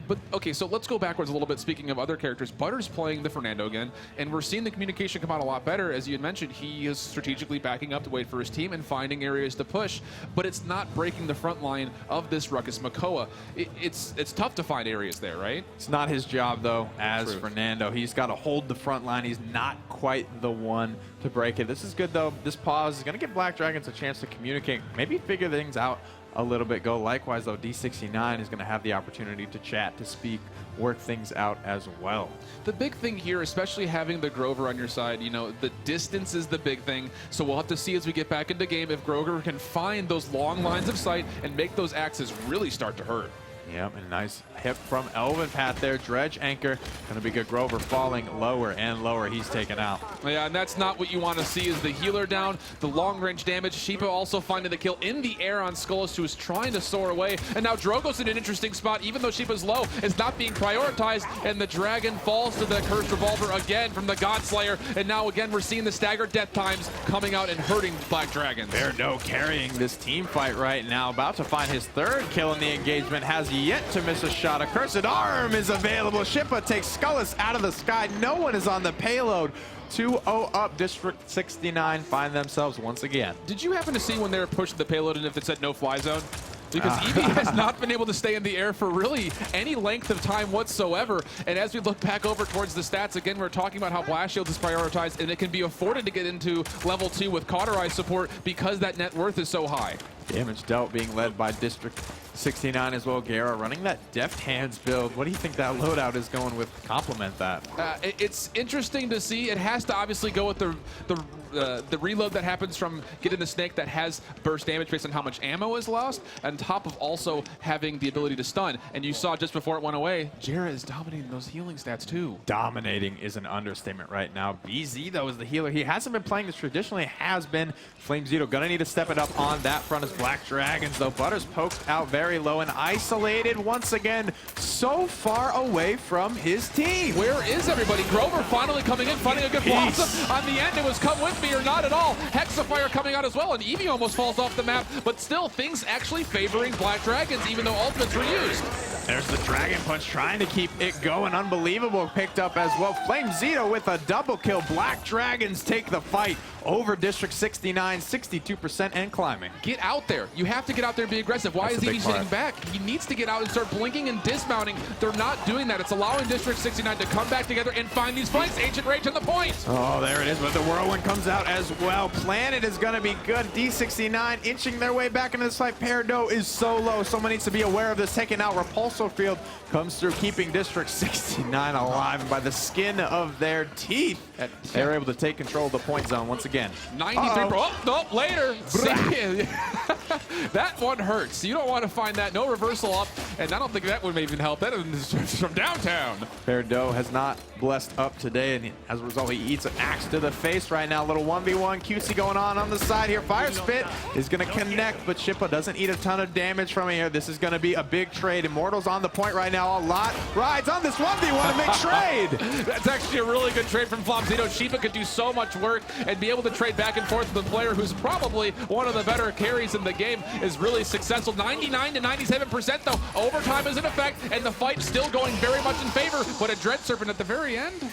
But, okay, so let's go backwards a little bit. Speaking of other characters, Butter's playing the Fernando again, and we're seeing the communication come out a lot better. As you had mentioned, he is strategically backing up to wait for his team and finding areas to push, but it's not breaking the front line of this Ruckus bzKA. It's tough to find areas there, right? It's not his job, though, as Fernando. He's got to hold the front line. He's not quite the one to break it. This is good, though. This pause is going to give Black Dragons a chance to communicate, maybe figure things out a little bit. Go likewise, though. D69 is going to have the opportunity to chat, to speak, work things out as well. The big thing here, especially having the Grover on your side, you know, the distance is the big thing. So we'll have to see as we get back into game if Grover can find those long lines of sight and make those axes really start to hurt. Yep, and nice hit from eLvenpath there. Dredge anchor. Gonna be good. Grover falling lower and lower. He's taken out. Yeah, and that's not what you want to see is the healer down, the long range damage. Shipa also finding the kill in the air on SKullest, who is trying to soar away. And now Drogo's in an interesting spot, even though Shipa's low, is not being prioritized. And the dragon falls to the cursed revolver again from the Godslayer. And now again, we're seeing the staggered death times coming out and hurting Black Dragons. PERDO carrying this team fight right now. About to find his third kill in the engagement. Has yet to miss a shot. A cursed arm is available. Shipa takes SKullest out of the sky. No one is on the payload. 2-0 up. District 69 find themselves once again. Did you happen to see when they were pushing the payload and if it said no fly zone? Because Eevee has not been able to stay in the air for really any length of time whatsoever. And as we look back over towards the stats, again, we're talking about how Blast Shield is prioritized, and it can be afforded to get into level 2 with Cauterize support because that net worth is so high. Damage dealt being led by District 69 as well. Gerrah running that deft hands build. What do you think that loadout is going with to complement that? It's interesting to see. It has to obviously go with the reload that happens from getting the snake that has burst damage based on how much ammo is lost, on top of also having the ability to stun. And you saw just before it went away, gerrah is dominating those healing stats too. Dominating is an understatement right now. BZ, though, is the healer. He hasn't been playing this traditionally, has been. Flamzito gonna need to step it up on that front as Black Dragons, though. Butters poked out very low and isolated once again, so far away from his team. Where is everybody? Grover finally coming in, finding a good blossom. On the end, it was come with me or not at all. Hexafire coming out as well, and Eevee almost falls off the map, but still things actually favoring Black Dragons, even though ultimates were used. There's the Dragon Punch trying to keep it going. Unbelievable picked up as well. Flamzito with a double kill. Black Dragons take the fight over District69, 62% and climbing. Get out there. You have to get out there and be aggressive. Why is Eevee sitting back? He needs to get out and start blinking and dismounting. They're not doing that. It's allowing District69 to come back together and find these fights. Ancient Rage on the point. Oh, there it is, but the Whirlwind comes out as well. Planet is going to be good. D69 inching their way back into this fight. PERDO is so low. Someone needs to be aware of this. Taking out Repulsor Field comes through, keeping District69 alive. And by the skin of their teeth, they're able to take control of the point zone once again. 93. Oh, no, later. That one hurts. You don't want to find that. No reversal up, and I don't think that would even help. That is from downtown. PERDO has not blessed up today, and as a result, he eats an axe to the face right now. Little 1v1 QC going on the side here. Fire Spit is going to connect, but Shipa doesn't eat a ton of damage from here. This is going to be a big trade. Immortal's on the point right now. A lot rides on this 1v1, a big trade. That's actually a really good trade from Flamzito. Shipa could do so much work and be able to trade back and forth with a player who's probably one of the better carries in the game, is really successful. 99 to 97% though. Overtime is in effect, and the fight still going very much in favor, but a Dread Serpent at the very end.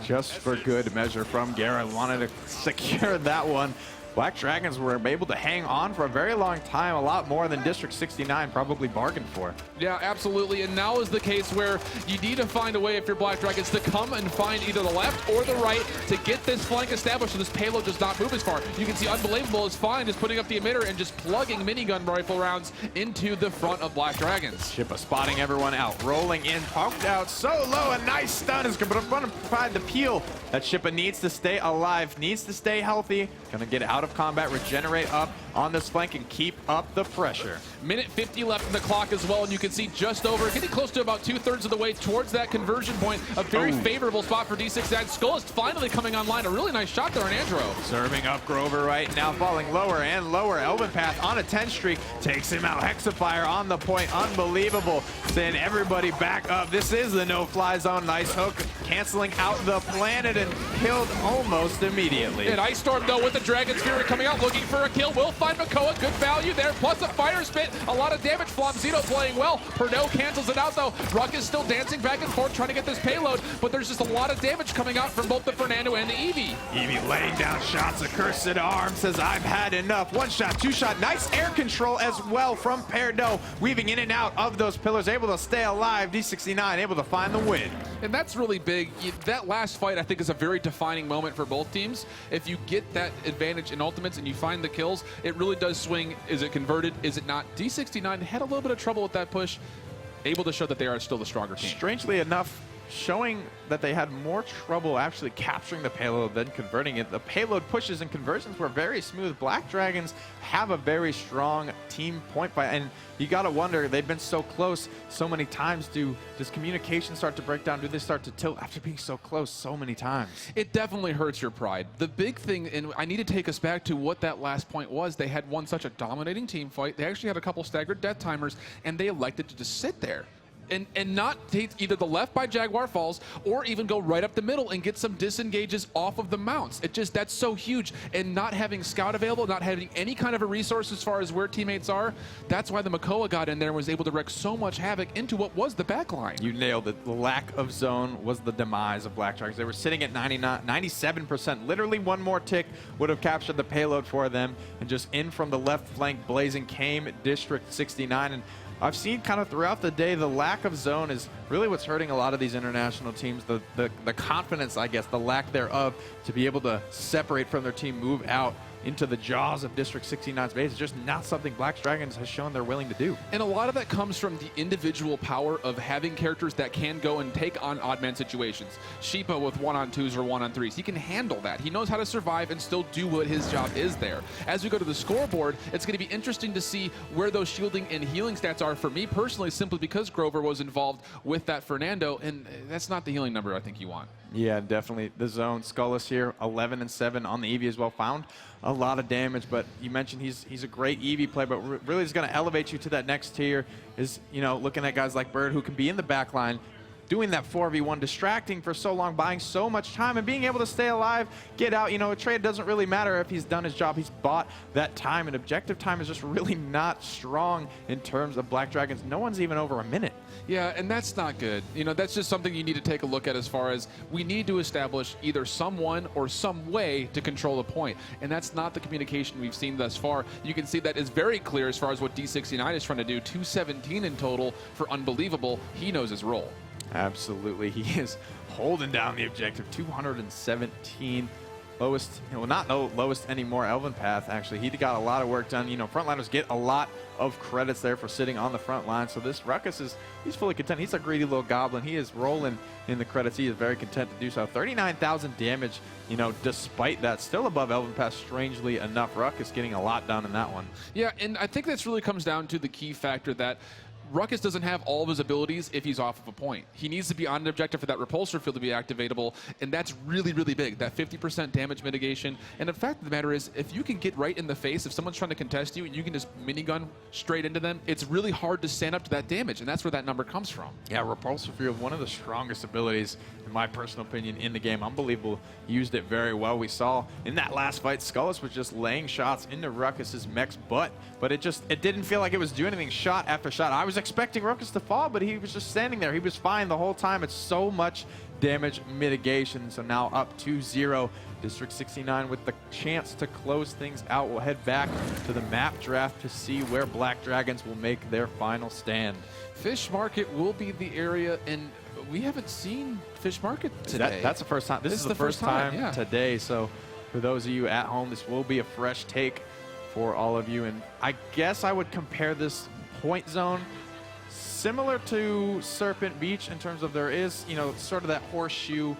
Just for good measure from Gerrah. Wanted to secure that one. Black Dragons were able to hang on for a very long time, a lot more than District69 probably bargained for. Yeah, absolutely, and now is the case where you need to find a way, if you're Black Dragons, to come and find either the left or the right to get this flank established so this payload does not move as far. You can see Unbelievable is fine, just putting up the emitter and just plugging minigun rifle rounds into the front of Black Dragons. Shipa spotting everyone out, rolling in, poked out so low, a nice stun is going to provide the peel that Shipa needs to stay alive, needs to stay healthy, gonna get out of combat, regenerate up on this flank and keep up the pressure. Minute 50 left in the clock as well, and you can see just over, getting close to about 2/3 of the way towards that conversion point. A very favorable spot for D69. SKullest finally coming online. A really nice shot there on Andro. Serving up Grover right now, falling lower and lower. eLvenpath on a 10 streak, takes him out. Hexafire on the point, unbelievable. Send everybody back up. This is the no-fly zone. Nice hook, canceling out the planet and killed almost immediately. And Ice Storm though with the Dragon's Fury coming out, looking for a kill. Will find bzKA, good value there, plus a Fire Spit, a lot of damage. Flamzito playing well. PERDO cancels it out though. Ruck is still dancing back and forth trying to get this payload, but there's just a lot of damage coming out from both the Fernando and the Eevee. Eevee laying down shots. A cursed arm says, I've had enough. One shot, two shot. Nice air control as well from PERDO, weaving in and out of those pillars, able to stay alive. D69 able to find the win. And that's really big. That last fight, I think, is a very defining moment for both teams. If you get that advantage in ultimates and you find the kills, it really does swing. Is it converted? Is it not? D69 had a little bit of trouble with that push, able to show that they are still the stronger team. Strangely enough, showing that they had more trouble actually capturing the payload than converting it. The payload pushes and conversions were very smooth. Black Dragons have a very strong team point fight, and you gotta wonder, they've been so close so many times. Does communication start to break down? Do they start to tilt after being so close so many times? It definitely hurts your pride. The big thing, and I need to take us back to what that last point was, they had won such a dominating team fight. They actually had a couple staggered death timers, and they elected to just sit there and not take either the left by Jaguar Falls or even go right up the middle and get some disengages off of the mounts. That's so huge. And not having scout available, not having any kind of a resource as far as where teammates are, that's why the bzKA got in there and was able to wreak so much havoc into what was the backline. You nailed it. The lack of zone was the demise of Black Dragons. They were sitting at 97%. Literally one more tick would have captured the payload for them, and just in from the left flank blazing came District69. And I've seen kind of throughout the day the lack of zone is really what's hurting a lot of these international teams, the confidence, I guess, the lack thereof, to be able to separate from their team, move out into the jaws of District 69's base. It's just not something Black Dragons has shown they're willing to do. And a lot of that comes from the individual power of having characters that can go and take on odd man situations. Shipa with 1-on-2s or 1-on-3s, he can handle that. He knows how to survive and still do what his job is there. As we go to the scoreboard, it's going to be interesting to see where those shielding and healing stats are for me personally, simply because Grover was involved with that Fernando, and that's not the healing number I think you want. Yeah, definitely. The zone, SKullest here, 11-7 on the EV as well. Found a lot of damage, but you mentioned he's a great EV player, but really is going to elevate you to that next tier is, you know, looking at guys like Bird who can be in the back line, doing that 4v1, distracting for so long, buying so much time, and being able to stay alive, get out. You know, a trade doesn't really matter if he's done his job. He's bought that time, and objective time is just really not strong in terms of Black Dragons. No one's even over a minute. Yeah, and that's not good. You know, that's just something you need to take a look at as far as we need to establish either someone or some way to control the point. And that's not the communication we've seen thus far. You can see that is very clear as far as what D69 is trying to do. 217 in total for Unbelievable. He knows his role. Absolutely. He is holding down the objective. 217. Lowest, well, not lowest anymore, eLvenpath, actually. He got a lot of work done. You know, frontliners get a lot of credits there for sitting on the front line. So this Ruckus he's fully content. He's a greedy little goblin. He is rolling in the credits. He is very content to do so. 39,000 damage, you know, despite that. Still above eLvenpath, strangely enough. Ruckus getting a lot done in that one. Yeah, and I think this really comes down to the key factor that Ruckus doesn't have all of his abilities if he's off of a point. He needs to be on an objective for that repulsor field to be activatable, and that's really, really big, that 50% damage mitigation. And the fact of the matter is, if you can get right in the face, if someone's trying to contest you and you can just minigun straight into them, it's really hard to stand up to that damage, and that's where that number comes from. Yeah, repulsor field, one of the strongest abilities, in my personal opinion, in the game. Unbelievable, used it very well. We saw in that last fight, SKullest was just laying shots into Ruckus's mech's butt, but it didn't feel like it was doing anything shot after shot. I was expecting Ruckus to fall, but he was just standing there. He was fine the whole time. It's so much damage mitigation. So now up 2-0. District 69 with the chance to close things out. We'll head back to the map draft to see where Black Dragons will make their final stand. Fish Market will be the area, and we haven't seen Fish Market today. That's the first time. This is the first time yeah. today. So for those of you at home, this will be a fresh take for all of you. And I guess I would compare this point zone similar to Serpent Beach in terms of there is, you know, sort of that horseshoe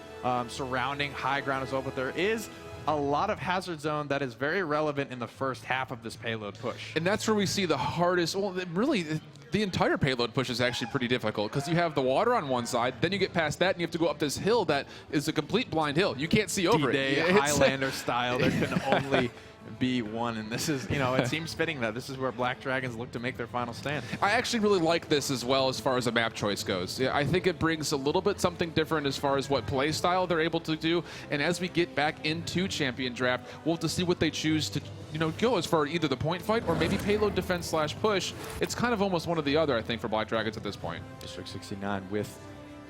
surrounding high ground as well, but there is a lot of hazard zone that is very relevant in the first half of this payload push. And that's where we see the hardest, well, really, the entire payload push is actually pretty difficult because you have the water on one side, then you get past that and you have to go up this hill that is a complete blind hill. You can't see over it. Highlander style, there can only be one, and this is, you know, it seems fitting that this is where Black Dragons look to make their final stand. I actually really like this as well as far as a map choice goes. Yeah, I think it brings a little bit something different as far as what play style they're able to do, and as we get back into Champion Draft, we'll have to see what they choose to, you know, go as far either the point fight or maybe payload defense / push. It's kind of almost one or the other, I think, for Black Dragons at this point. District 69 with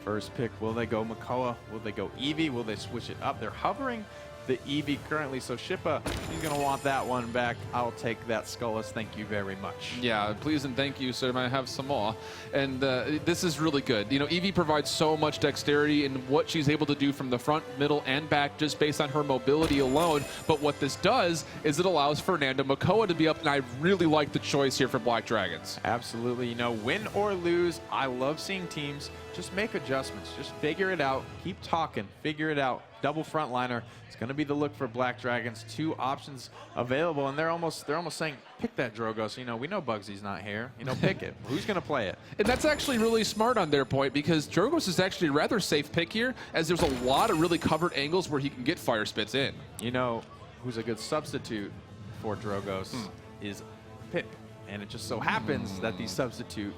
first pick. Will they go McCullough? Will they go Eevee? Will they switch it up? They're hovering the Eevee currently, so Shipa, he's going to want that one back. I'll take that, SKullest. Thank you very much. Yeah, please and thank you, sir. I have some more. And this is really good. You know, Eevee provides so much dexterity in what she's able to do from the front, middle, and back just based on her mobility alone. But what this does is it allows Fernando Makoa to be up, and I really like the choice here for Black Dragons. Absolutely. You know, win or lose, I love seeing teams just make adjustments. Just figure it out. Keep talking. Figure it out. Double frontliner. It's going to be the look for Black Dragons. 2 options available, and they're almost saying, pick that Drogos. You know, we know Bugsy's not here. You know, pick it. Who's going to play it? And that's actually really smart on their point because Drogos is actually a rather safe pick here, as there's a lot of really covered angles where he can get fire spits in. You know, who's a good substitute for Drogos is Pip, and it just so happens that the substitute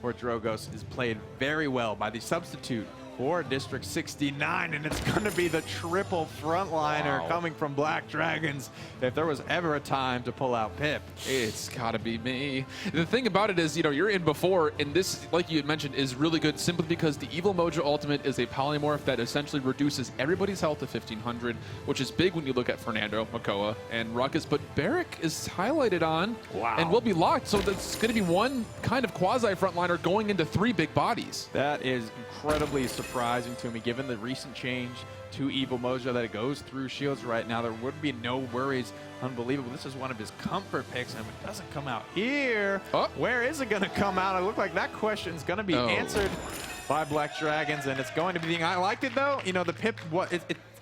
for Drogos is played very well by the substitute for District 69, and it's going to be the triple frontliner coming from Black Dragons. If there was ever a time to pull out Pip, it's got to be me. The thing about it is, you know, you're in before, and this, like you had mentioned, is really good simply because the Evil Mojo Ultimate is a polymorph that essentially reduces everybody's health to 1500, which is big when you look at Fernando, Makoa, and Ruckus, but Barrick is highlighted on and will be locked, so that's going to be one kind of quasi-frontliner going into 3 big bodies. That is incredibly surprising to me, given the recent change to Evil Mojo that it goes through shields right now. There would be no worries. Unbelievable. This is one of his comfort picks, and if it doesn't come out here, where is it going to come out? It looks like that question is going to be answered by Black Dragons, and it's going to be the... I liked it, though. You know, the Pip,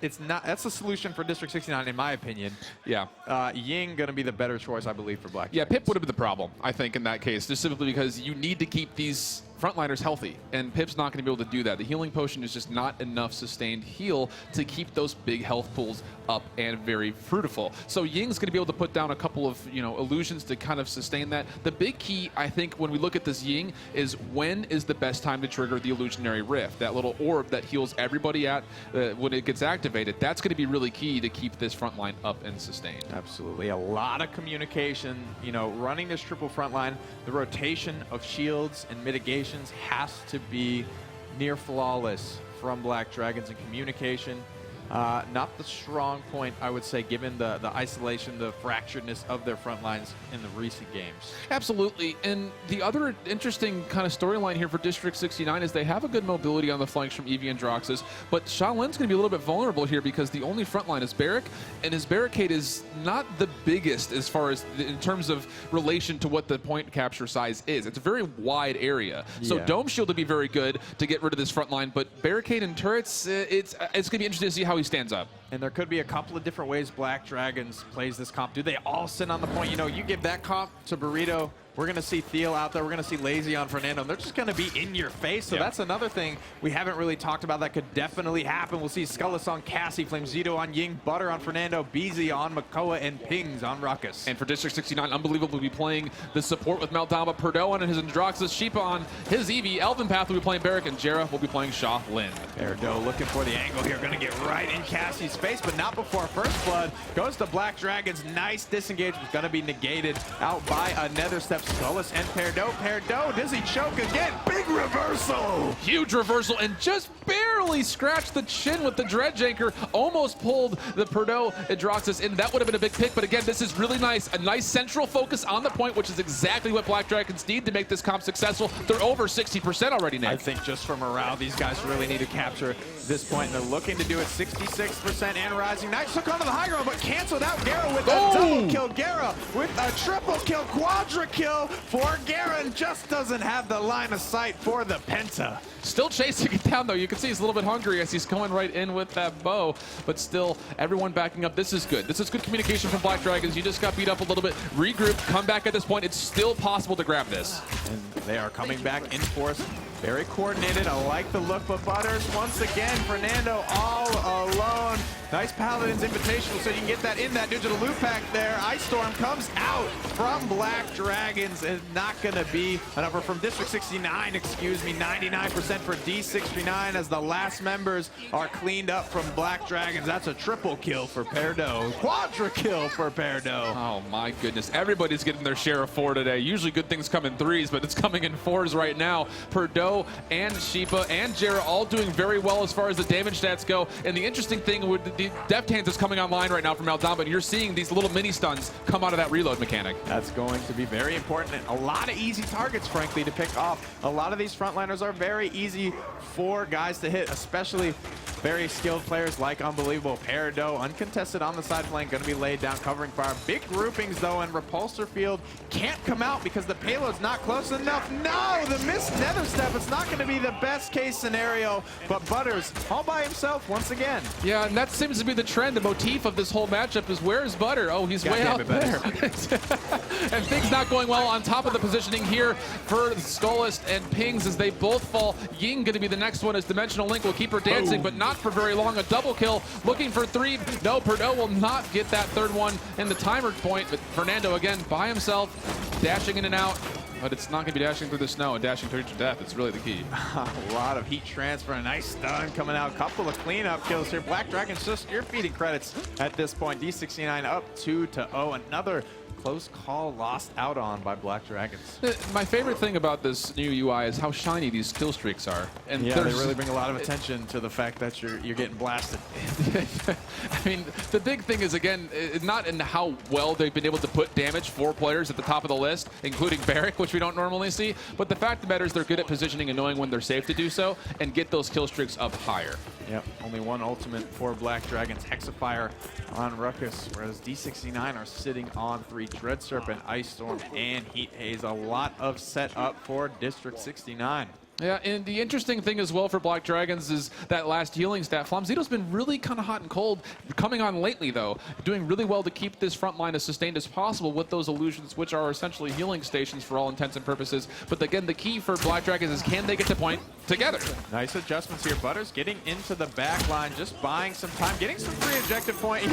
it's not... That's the solution for District 69, in my opinion. Yeah. Ying going to be the better choice, I believe, for Black Dragons. Yeah, Pip would have been the problem, I think, in that case, just simply because you need to keep these frontliners healthy, and Pip's not going to be able to do that. The healing potion is just not enough sustained heal to keep those big health pools up and very fruitful. So Ying's going to be able to put down a couple of, you know, illusions to kind of sustain that. The big key, I think, when we look at this Ying is when is the best time to trigger the illusionary rift, that little orb that heals everybody at when it gets activated. That's going to be really key to keep this front line up and sustained. Absolutely. A lot of communication, you know, running this triple front line, the rotation of shields and mitigations has to be near flawless from Black Dragons, and communication not the strong point, I would say, given the isolation, the fracturedness of their front lines in the recent games. Absolutely. And the other interesting kind of storyline here for District 69 is they have a good mobility on the flanks from Eevee and Droxus, but Shaolin's going to be a little bit vulnerable here because the only front line is Barrick, and his barricade is not the biggest as far as in terms of relation to what the point capture size is. It's a very wide area. So Dome Shield would be very good to get rid of this front line, but barricade and turrets, it's going to be interesting to see how he stands up. And there could be a couple of different ways Black Dragons plays this comp. Do they all sit on the point? You know, you give that comp to Burrito, we're going to see Thiel out there. We're going to see Lazy on Fernando. They're just going to be in your face. So that's another thing we haven't really talked about that could definitely happen. We'll see SKullest on Cassie, Flamzito on Ying, Butter on Fernando, bzKA on Makoa, and Pingss on Ruckus. And for District 69, Unbelievable will be playing the support with Meltdown, Perdo on his Androxus, Shipa on his Eevee, eLvenpath will be playing Barrick, and gerrah will be playing Shaolin. PERDO looking for the angle here. Going to get right in Cassie's face, but not before First Blood. Goes to Black Dragons. Nice disengage. Was going to be negated out by a Nether Step. SKullest and PERDO, does he choke again? Big reversal! Huge reversal, and just barely scratched the chin with the Dredge Anchor. Almost pulled the PERDO Androxus in. That would have been a big pick, but again, this is really nice. A nice central focus on the point, which is exactly what Black Dragons need to make this comp successful. They're over 60% already, Nick. I think just for morale, these guys really need to capture this point, and they're looking to do it 66% and rising. Nice hook onto the high ground, but canceled out gerrah with a double kill. gerrah with a triple kill, quadra kill for gerrah, and just doesn't have the line of sight for the Penta. Still chasing it down, though. You can see he's a little bit hungry as he's going right in with that bow, but still, everyone backing up. This is good. This is good communication from Black Dragons. You just got beat up a little bit. Regroup, come back at this point. It's still possible to grab this. And they are coming back in force. Very coordinated. I like the look, but Butters, once again, Fernando all alone. Nice Paladins Invitational, so you can get that in that digital loot pack there. Ice Storm comes out from Black Dragons. It's not going to be a number from District 69, excuse me, 99% for D69 as the last members are cleaned up from Black Dragons. That's a triple kill for PERDO. Quadra kill for PERDO. Oh my goodness. Everybody's getting their share of 4 today. Usually good things come in 3s, but it's coming in 4s right now. PERDO and Shipa and gerrah all doing very well as far as the damage stats go. And the interesting thing with the Deft Hands is coming online right now from Meltdown, but you're seeing these little mini stuns come out of that reload mechanic. That's going to be very important, and a lot of easy targets, frankly, to pick off. A lot of these frontliners are very easy for guys to hit, especially very skilled players like Unbelievable. PERDO, uncontested on the side flank, going to be laid down, covering fire. Big groupings, though, and Repulsor Field can't come out because the payload's not close enough. No, the missed Nether Step. It's not going to be the best case scenario, but Butters all by himself once again. Yeah, and that seems to be the trend. The motif of this whole matchup is where's Butter? Oh, he's way out there. And things not going well on top of the positioning here for SKullest and Pingss as they both fall. Ying going to be the next one as Dimensional Link will keep her dancing, but not for very long. A double kill, looking for 3. No, PERDO will not get that 3rd one in the timer point, but Fernando again by himself, dashing in and out. but it's not going to be dashing through the snow and dashing through to death. It's really the key. A lot of heat transfer, a nice stun coming out. Couple of cleanup kills here. Black Dragon's just spear-feeding credits at this point. D69 up 2-0. Another close call lost out on by Black Dragons. My favorite thing about this new UI is how shiny these kill streaks are. And yeah, they really bring a lot of attention to the fact that you're getting blasted. I mean, the big thing is, again, not in how well they've been able to put damage for players at the top of the list, including Barrick, which we don't normally see, but the fact of the matter is they're good at positioning and knowing when they're safe to do so and get those kill streaks up higher. Yep, only one ultimate for Black Dragons, Hexafire on Ruckus, whereas D69 are sitting on 3 Dread Serpent, Ice Storm, and Heat Haze. A lot of setup for District 69. Yeah, and the interesting thing as well for Black Dragons is that last healing stat. Flamzito's been really kind of hot and cold, coming on lately though, doing really well to keep this front line as sustained as possible with those illusions, which are essentially healing stations for all intents and purposes. But again, the key for Black Dragons is can they get to point together? Nice adjustments here. Butters getting into the back line, just buying some time, getting some free objective point.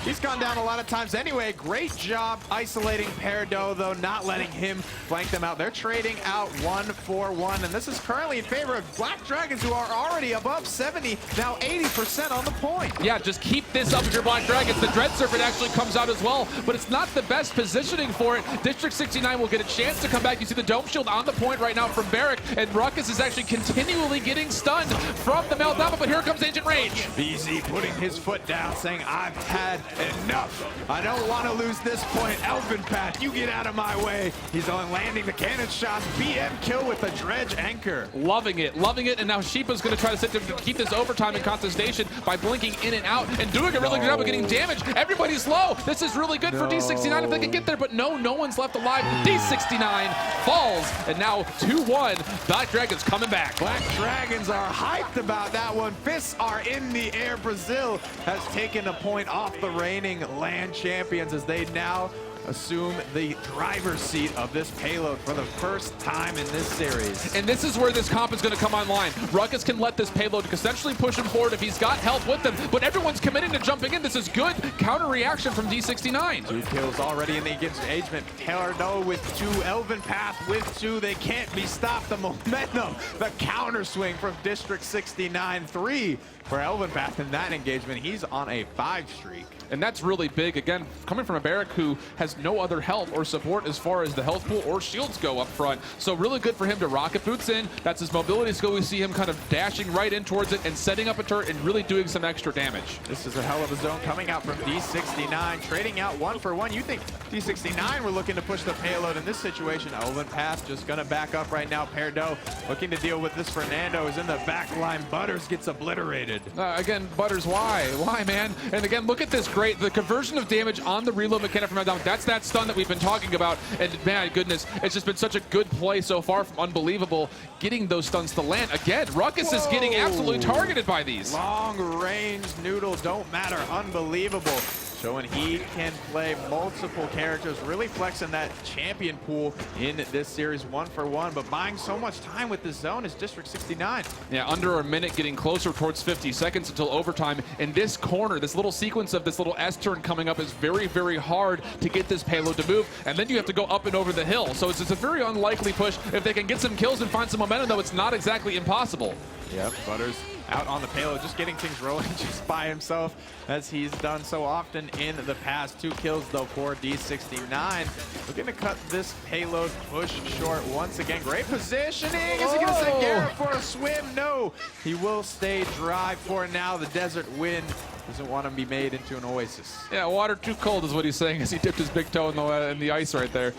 He's gone down a lot of times anyway. Great job isolating PERDO, though, not letting him flank them out. They're trading out 1-4-1, and this is currently in favor of Black Dragons, who are already above 70, now 80% on the point. Yeah, just keep this up if you're Black Dragons. The Dread Serpent actually comes out as well, but it's not the best positioning for it. District 69 will get a chance to come back. You see the Dome Shield on the point right now from Barrick, and Ruckus is actually continually getting stunned from the Meldama, but here comes Ancient Rage. BZ putting his foot down, saying, I've had enough. I don't want to lose this point. eLvenpath, you get out of my way. He's on landing the cannon shots. BM kill with the Dredge Anchor. Loving it, and now Shipa's going to try to sit there to keep this overtime in contestation by blinking in and out and doing a really good job of getting damage. Everybody's low. This is really good for D69 if they can get there, but no one's left alive. D69 falls, and now 2-1. Black Dragons coming back. Black Dragons are hyped about that one. Fists are in the air. Brazil has taken a point off the reigning land champions as they now assume the driver's seat of this payload for the first time in this series. And this is where this comp is going to come online. Ruckus can let this payload essentially push him forward if he's got help with him, but everyone's committing to jumping in. This is good counter reaction from D69. 2 kills already in the engagement. PERDO with 2, eLvenpath with 2. They can't be stopped. The momentum, the counter swing from District 69. 3 for eLvenpath in that engagement. He's on a 5 streak. And that's really big, again, coming from a Barrick who has no other help or support as far as the health pool or shields go up front. So really good for him to rocket boots in. That's his mobility skill. We see him kind of dashing right in towards it and setting up a turret and really doing some extra damage. This is a hell of a zone coming out from D69, trading out 1-for-1. You think D69 were looking to push the payload in this situation. eLvenpath just going to back up right now. PERDO looking to deal with this. Fernando is in the back line. Butters gets obliterated. Again, Butters, why? Why, man? And again, look at this. Great. The conversion of damage on the reload mechanic from Meldama. That's that stun that we've been talking about. And man, goodness, it's just been such a good play so far from Unbelievable, getting those stuns to land. Again, Ruckus is getting absolutely targeted by these. Long range noodle, don't matter. Unbelievable. Showing he can play multiple characters, really flexing that champion pool in this series 1-for-1, but buying so much time with this zone is District 69. Yeah, under a minute, getting closer towards 50 seconds until overtime. In this corner, this little sequence of this little S-turn coming up is very, very hard to get this payload to move, and then you have to go up and over the hill. So it's a very unlikely push. If they can get some kills and find some momentum, though, it's not exactly impossible. Yep, Butters out on the payload, just getting things rolling just by himself, as he's done so often in the past. 2 kills, though, for D69. Looking to cut this payload push short once again. Great positioning. Is he going to send gerrah for a swim? No. He will stay dry for now. The desert wind doesn't want to be made into an oasis. Yeah, water too cold is what he's saying as he dipped his big toe in the ice right there.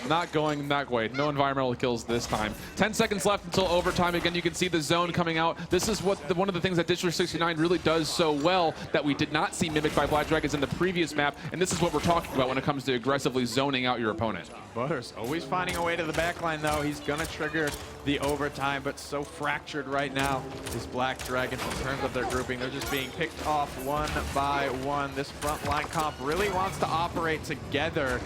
Not going that way. No environmental kills this time. 10 seconds left until overtime. Again, you can see the zone coming out. This is what one of the things that District 69 really does so well that we did not see mimicked by Black Dragons in the previous map, and this is what we're talking about when it comes to aggressively zoning out your opponent. Butters always finding a way to the backline, though. He's going to trigger the overtime, but so fractured right now is Black Dragons in terms of their grouping. They're just being picked off one by one. This frontline comp really wants to operate together,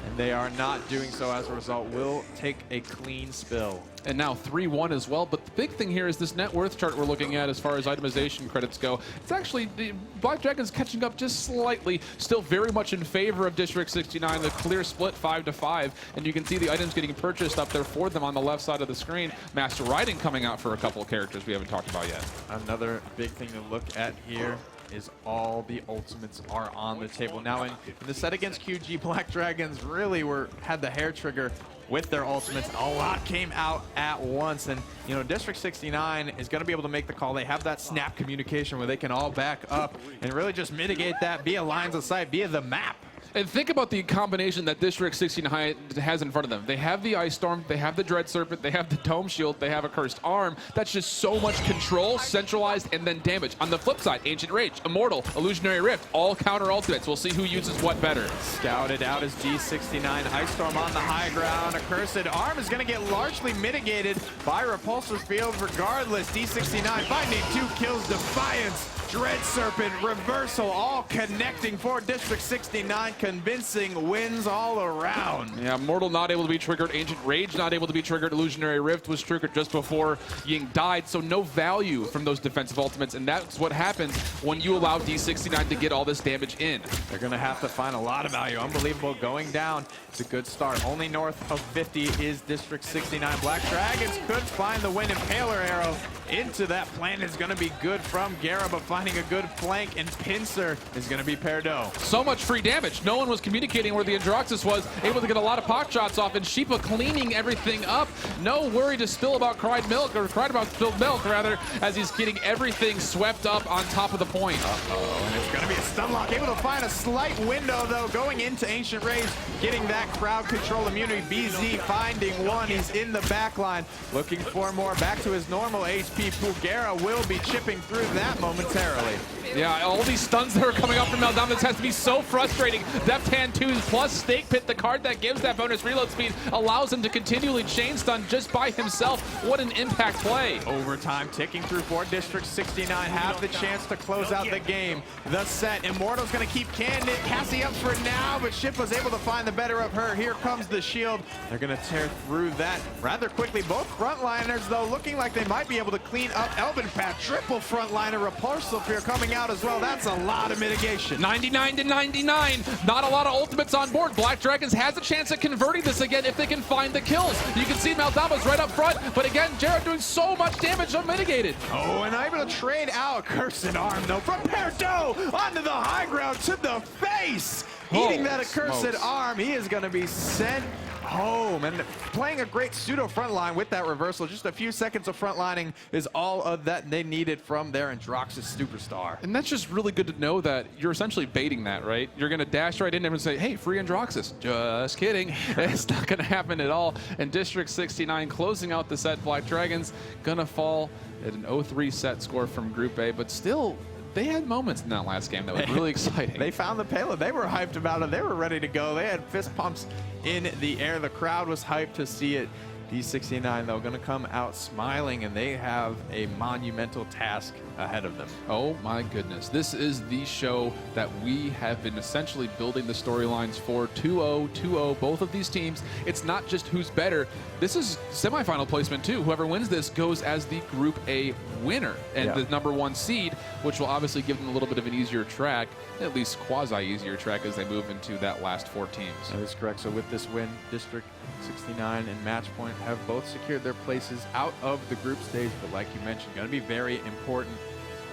And they are not doing so. As a result, will take a clean spill. And now 3-1 as well. But the big thing here is this net worth chart we're looking at as far as itemization credits go. It's actually, the Black Dragon's catching up just slightly. Still very much in favor of District69. The clear split 5-5. And you can see the items getting purchased up there for them on the left side of the screen. Master Riding coming out for a couple of characters we haven't talked about yet. Another big thing to look at here is all the ultimates are on the table. Now in the set against QG, Black Dragons really had the hair trigger with their ultimates. A lot came out at once, and you know, District69 is going to be able to make the call. They have that snap communication where they can all back up and really just mitigate that via lines of sight, via the map. And think about the combination that District69 has in front of them. They have the Ice Storm, they have the Dread Serpent, they have the Dome Shield, they have a Cursed Arm. That's just so much control, centralized, and then damage. On the flip side, Ancient Rage, Immortal, Illusionary Rift, all counter ultimates. We'll see who uses what better. Scouted out as D69. Ice Storm on the high ground. A Cursed Arm is going to get largely mitigated by Repulsor Field regardless. D69 finding 2 kills. Defiance, Dread Serpent, Reversal, all connecting for District69. Convincing wins all around. Yeah, Mortal not able to be triggered. Ancient Rage not able to be triggered. Illusionary Rift was triggered just before Ying died, so no value from those defensive ultimates, and that's what happens when you allow D69 to get all this damage in. They're going to have to find a lot of value. Unbelievable going down. It's a good start. Only north of 50 is District69. Black Dragons could find the win. Impaler Arrow into that plant is going to be good from gerrah, but finding a good flank, and Pincer is going to be PERDO. So much free damage. No one was communicating where the Androxus was, able to get a lot of pot shots off, and Shipa cleaning everything up. No worry to spill about cried about spilled milk, rather, as he's getting everything swept up on top of the point. And it's going to be a stun lock. Able to find a slight window, though, going into Ancient Rage, getting that crowd control immunity. BZ finding one. He's in the back line, looking for more. Back to his normal HP pool. gerrah will be chipping through that momentarily. Yeah, all these stuns that are coming up from Meltdown, this has to be so frustrating. Deft Hand 2 plus Snake Pit, the card that gives that bonus reload speed, allows him to continually chain stun just by himself. What an impact play. Overtime ticking through for District69. Have the chance to close out the game. The set. Immortal's going to keep canning it. Cassie up for now, but Shipa's able to find the better of her. Here comes the shield. They're going to tear through that rather quickly. Both frontliners, though, looking like they might be able to clean up eLvenpath. Triple frontliner. Repulsor Fear coming out as well. That's a lot of mitigation. 99-99. Not a lot of ultimates on board. Black Dragons has a chance at converting this again if they can find the kills. You can see Maldaba's right up front, but again, gerrah doing so much damage unmitigated. Oh, and able to trade out. Cursed Arm, though, from PERDO onto the high ground to the face. Eating that accursed arm. He is going to be sent home, and playing a great pseudo frontline with that reversal. Just a few seconds of frontlining is all of that they needed from their Androxus superstar. And that's just really good to know that you're essentially baiting that, right? You're going to dash right in there and say, hey, free Androxus. Just kidding. It's not going to happen at all. And District69 closing out the set. Black Dragons going to fall at an 0-3 set score from Group A, but still, they had moments in that last game that was really exciting. They found the payload. They were hyped about it. They were ready to go. They had fist pumps in the air. The crowd was hyped to see it. D69, though, going to come out smiling, and they have a monumental task ahead of them. Oh my goodness. This is the show that we have been essentially building the storylines for. 2-0, 2-0, both of these teams. It's not just who's better. This is semifinal placement too. Whoever wins this goes as the Group A winner and the #1 seed, which will obviously give them a little bit of an easier track, at least quasi-easier track as they move into that last 4 teams. That is correct. So with this win, District69 and Matchpoint have both secured their places out of the group stage, but like you mentioned, going to be very important,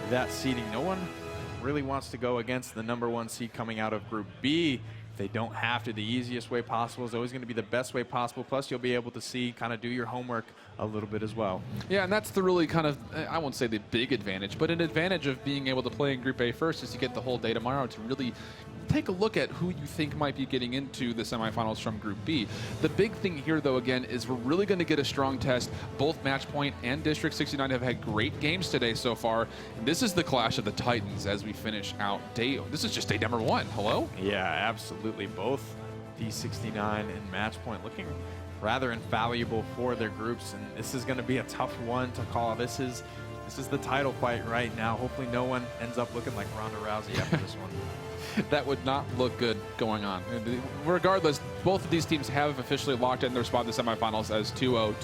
that seeding. No one really wants to go against the #1 seed coming out of Group B. If they don't have to, the easiest way possible is always going to be the best way possible. Plus, you'll be able to see, kind of do your homework a little bit as well. Yeah, and that's the really kind of, I won't say the big advantage, but an advantage of being able to play in Group A first is you get the whole day tomorrow to really take a look at who you think might be getting into the semifinals from Group B. The big thing here, though, again, is we're really going to get a strong test. Both Matchpoint and District69 have had great games today so far. And this is the clash of the Titans as we finish out day. This is just day #1. Hello? Yeah, absolutely. Both D69 and Matchpoint looking rather infallible for their groups, and this is going to be a tough one to call. This is the title fight right now. Hopefully no one ends up looking like Ronda Rousey after this one. that would not look good going on. Regardless, both of these teams have officially locked in their spot in the semifinals as 2-0,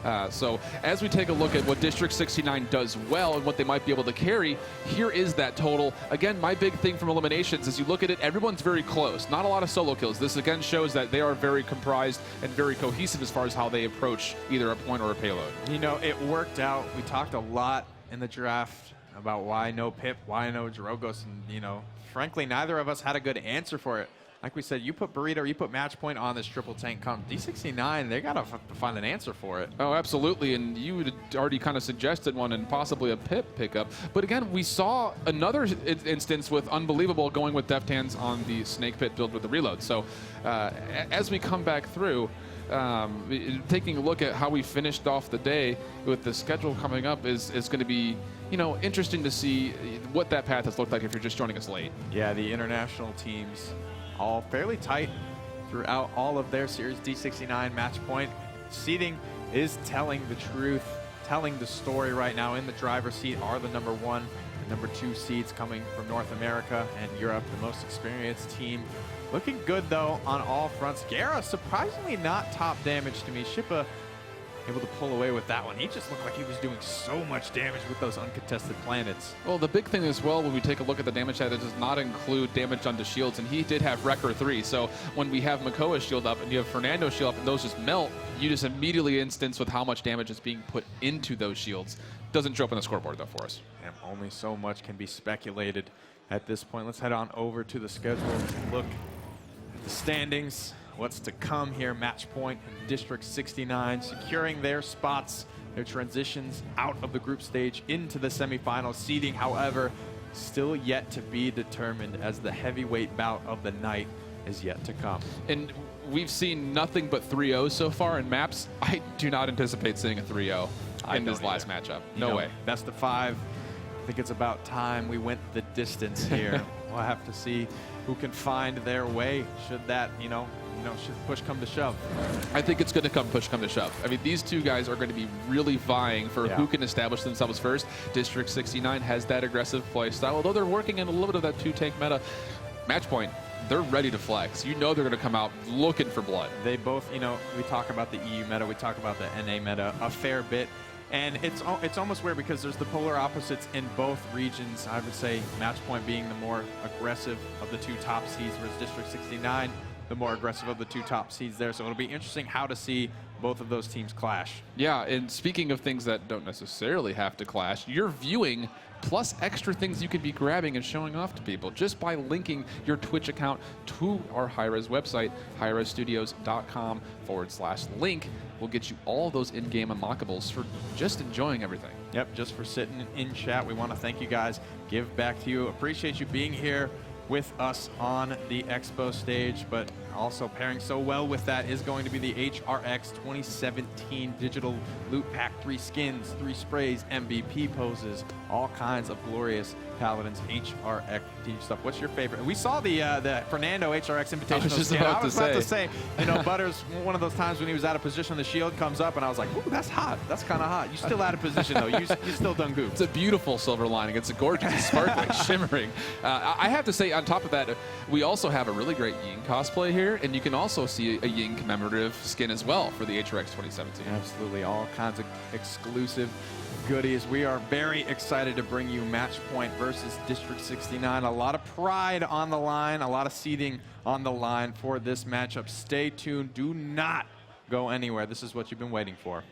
2-0. So as we take a look at what District 69 does well and what they might be able to carry, here is that total. Again, my big thing from eliminations is you look at it, everyone's very close. Not a lot of solo kills. This again shows that they are very comprised and very cohesive as far as how they approach either a point or a payload. You know, it worked out. We talked a lot in the draft about why no Pip, why no Drogos, and, you know, frankly, neither of us had a good answer for it. Like we said, you put Burrito or you put Match Point on this triple tank comp. D69, they got to find an answer for it. Oh, absolutely, and you had already kind of suggested one and possibly a Pip pickup. But again, we saw another instance with Unbelievable going with Deft Hands on the Snake Pit build with the reload. So as we come back through, taking a look at how we finished off the day with the schedule coming up is going to be, you know, interesting to see what that path has looked like if you're just joining us late. Yeah, the international teams all fairly tight throughout all of their series. D69 Match Point seeding is telling the truth, telling the story right now. In the driver's seat are the #1 and #2 seeds coming from North America and Europe, the most experienced team. Looking good, though, on all fronts. Gerrah, surprisingly not top damage to me. Shipa able to pull away with that one. He just looked like he was doing so much damage with those uncontested planets. Well, the big thing as well, when we take a look at the damage that it does not include damage onto shields, and he did have Wrecker 3. So when we have Makoa's shield up and you have Fernando's shield up and those just melt, you just immediately instance with how much damage is being put into those shields. Doesn't show up on the scoreboard, though, for us. And only so much can be speculated at this point. Let's head on over to the schedule and look at the standings. What's to come here. Match Point and District 69 securing their spots, their transitions out of the group stage into the semifinals. Seeding, however, still yet to be determined as the heavyweight bout of the night is yet to come. And we've seen nothing but 3-0s so far in maps. I do not anticipate seeing a 3-0 in this last matchup. No way. Best of 5. I think it's about time we went the distance here. We'll have to see who can find their way should that, should push come to shove. I think it's going to come push come to shove. I mean, these two guys are going to be really vying for who can establish themselves first. District 69 has that aggressive play style, although they're working in a little bit of that 2-tank meta. Match Point, they're ready to flex. You know they're going to come out looking for blood. They both, we talk about the EU meta, we talk about the NA meta a fair bit. And it's almost weird because there's the polar opposites in both regions. I would say Match Point being the more aggressive of the 2 top seeds, whereas District 69 the more aggressive of the 2 top seeds there. So it'll be interesting how to see both of those teams clash. Yeah, and speaking of things that don't necessarily have to clash, you're viewing plus extra things you can be grabbing and showing off to people just by linking your Twitch account to our Hi-Rez website, hirezstudios.com/link. We'll get you all those in-game unlockables for just enjoying everything. Yep, just for sitting in chat. We want to thank you guys, give back to you. Appreciate you being here with us on the expo stage, but also pairing so well with that is going to be the HRX 2017 digital loot pack. 3 skins, 3 sprays, MVP poses, all kinds of glorious Paladins HRX team stuff. What's your favorite? We saw the Fernando HRX Invitational skin. I was about to say, Butters, one of those times when he was out of position, the shield comes up, and I was like, ooh, that's hot. That's kind of hot. You still out of position, though. You still done goop. It's a beautiful silver lining. It's a gorgeous, it's sparkling, shimmering. I have to say, on top of that, we also have a really great Ying cosplay here, and you can also see a Ying commemorative skin as well for the HRX 2017. Absolutely. All kinds of exclusive goodies. We are very excited to bring you Match Point versus District 69. A lot of pride on the line, a lot of seeding on the line for this matchup. Stay tuned. Do not go anywhere. This is what you've been waiting for.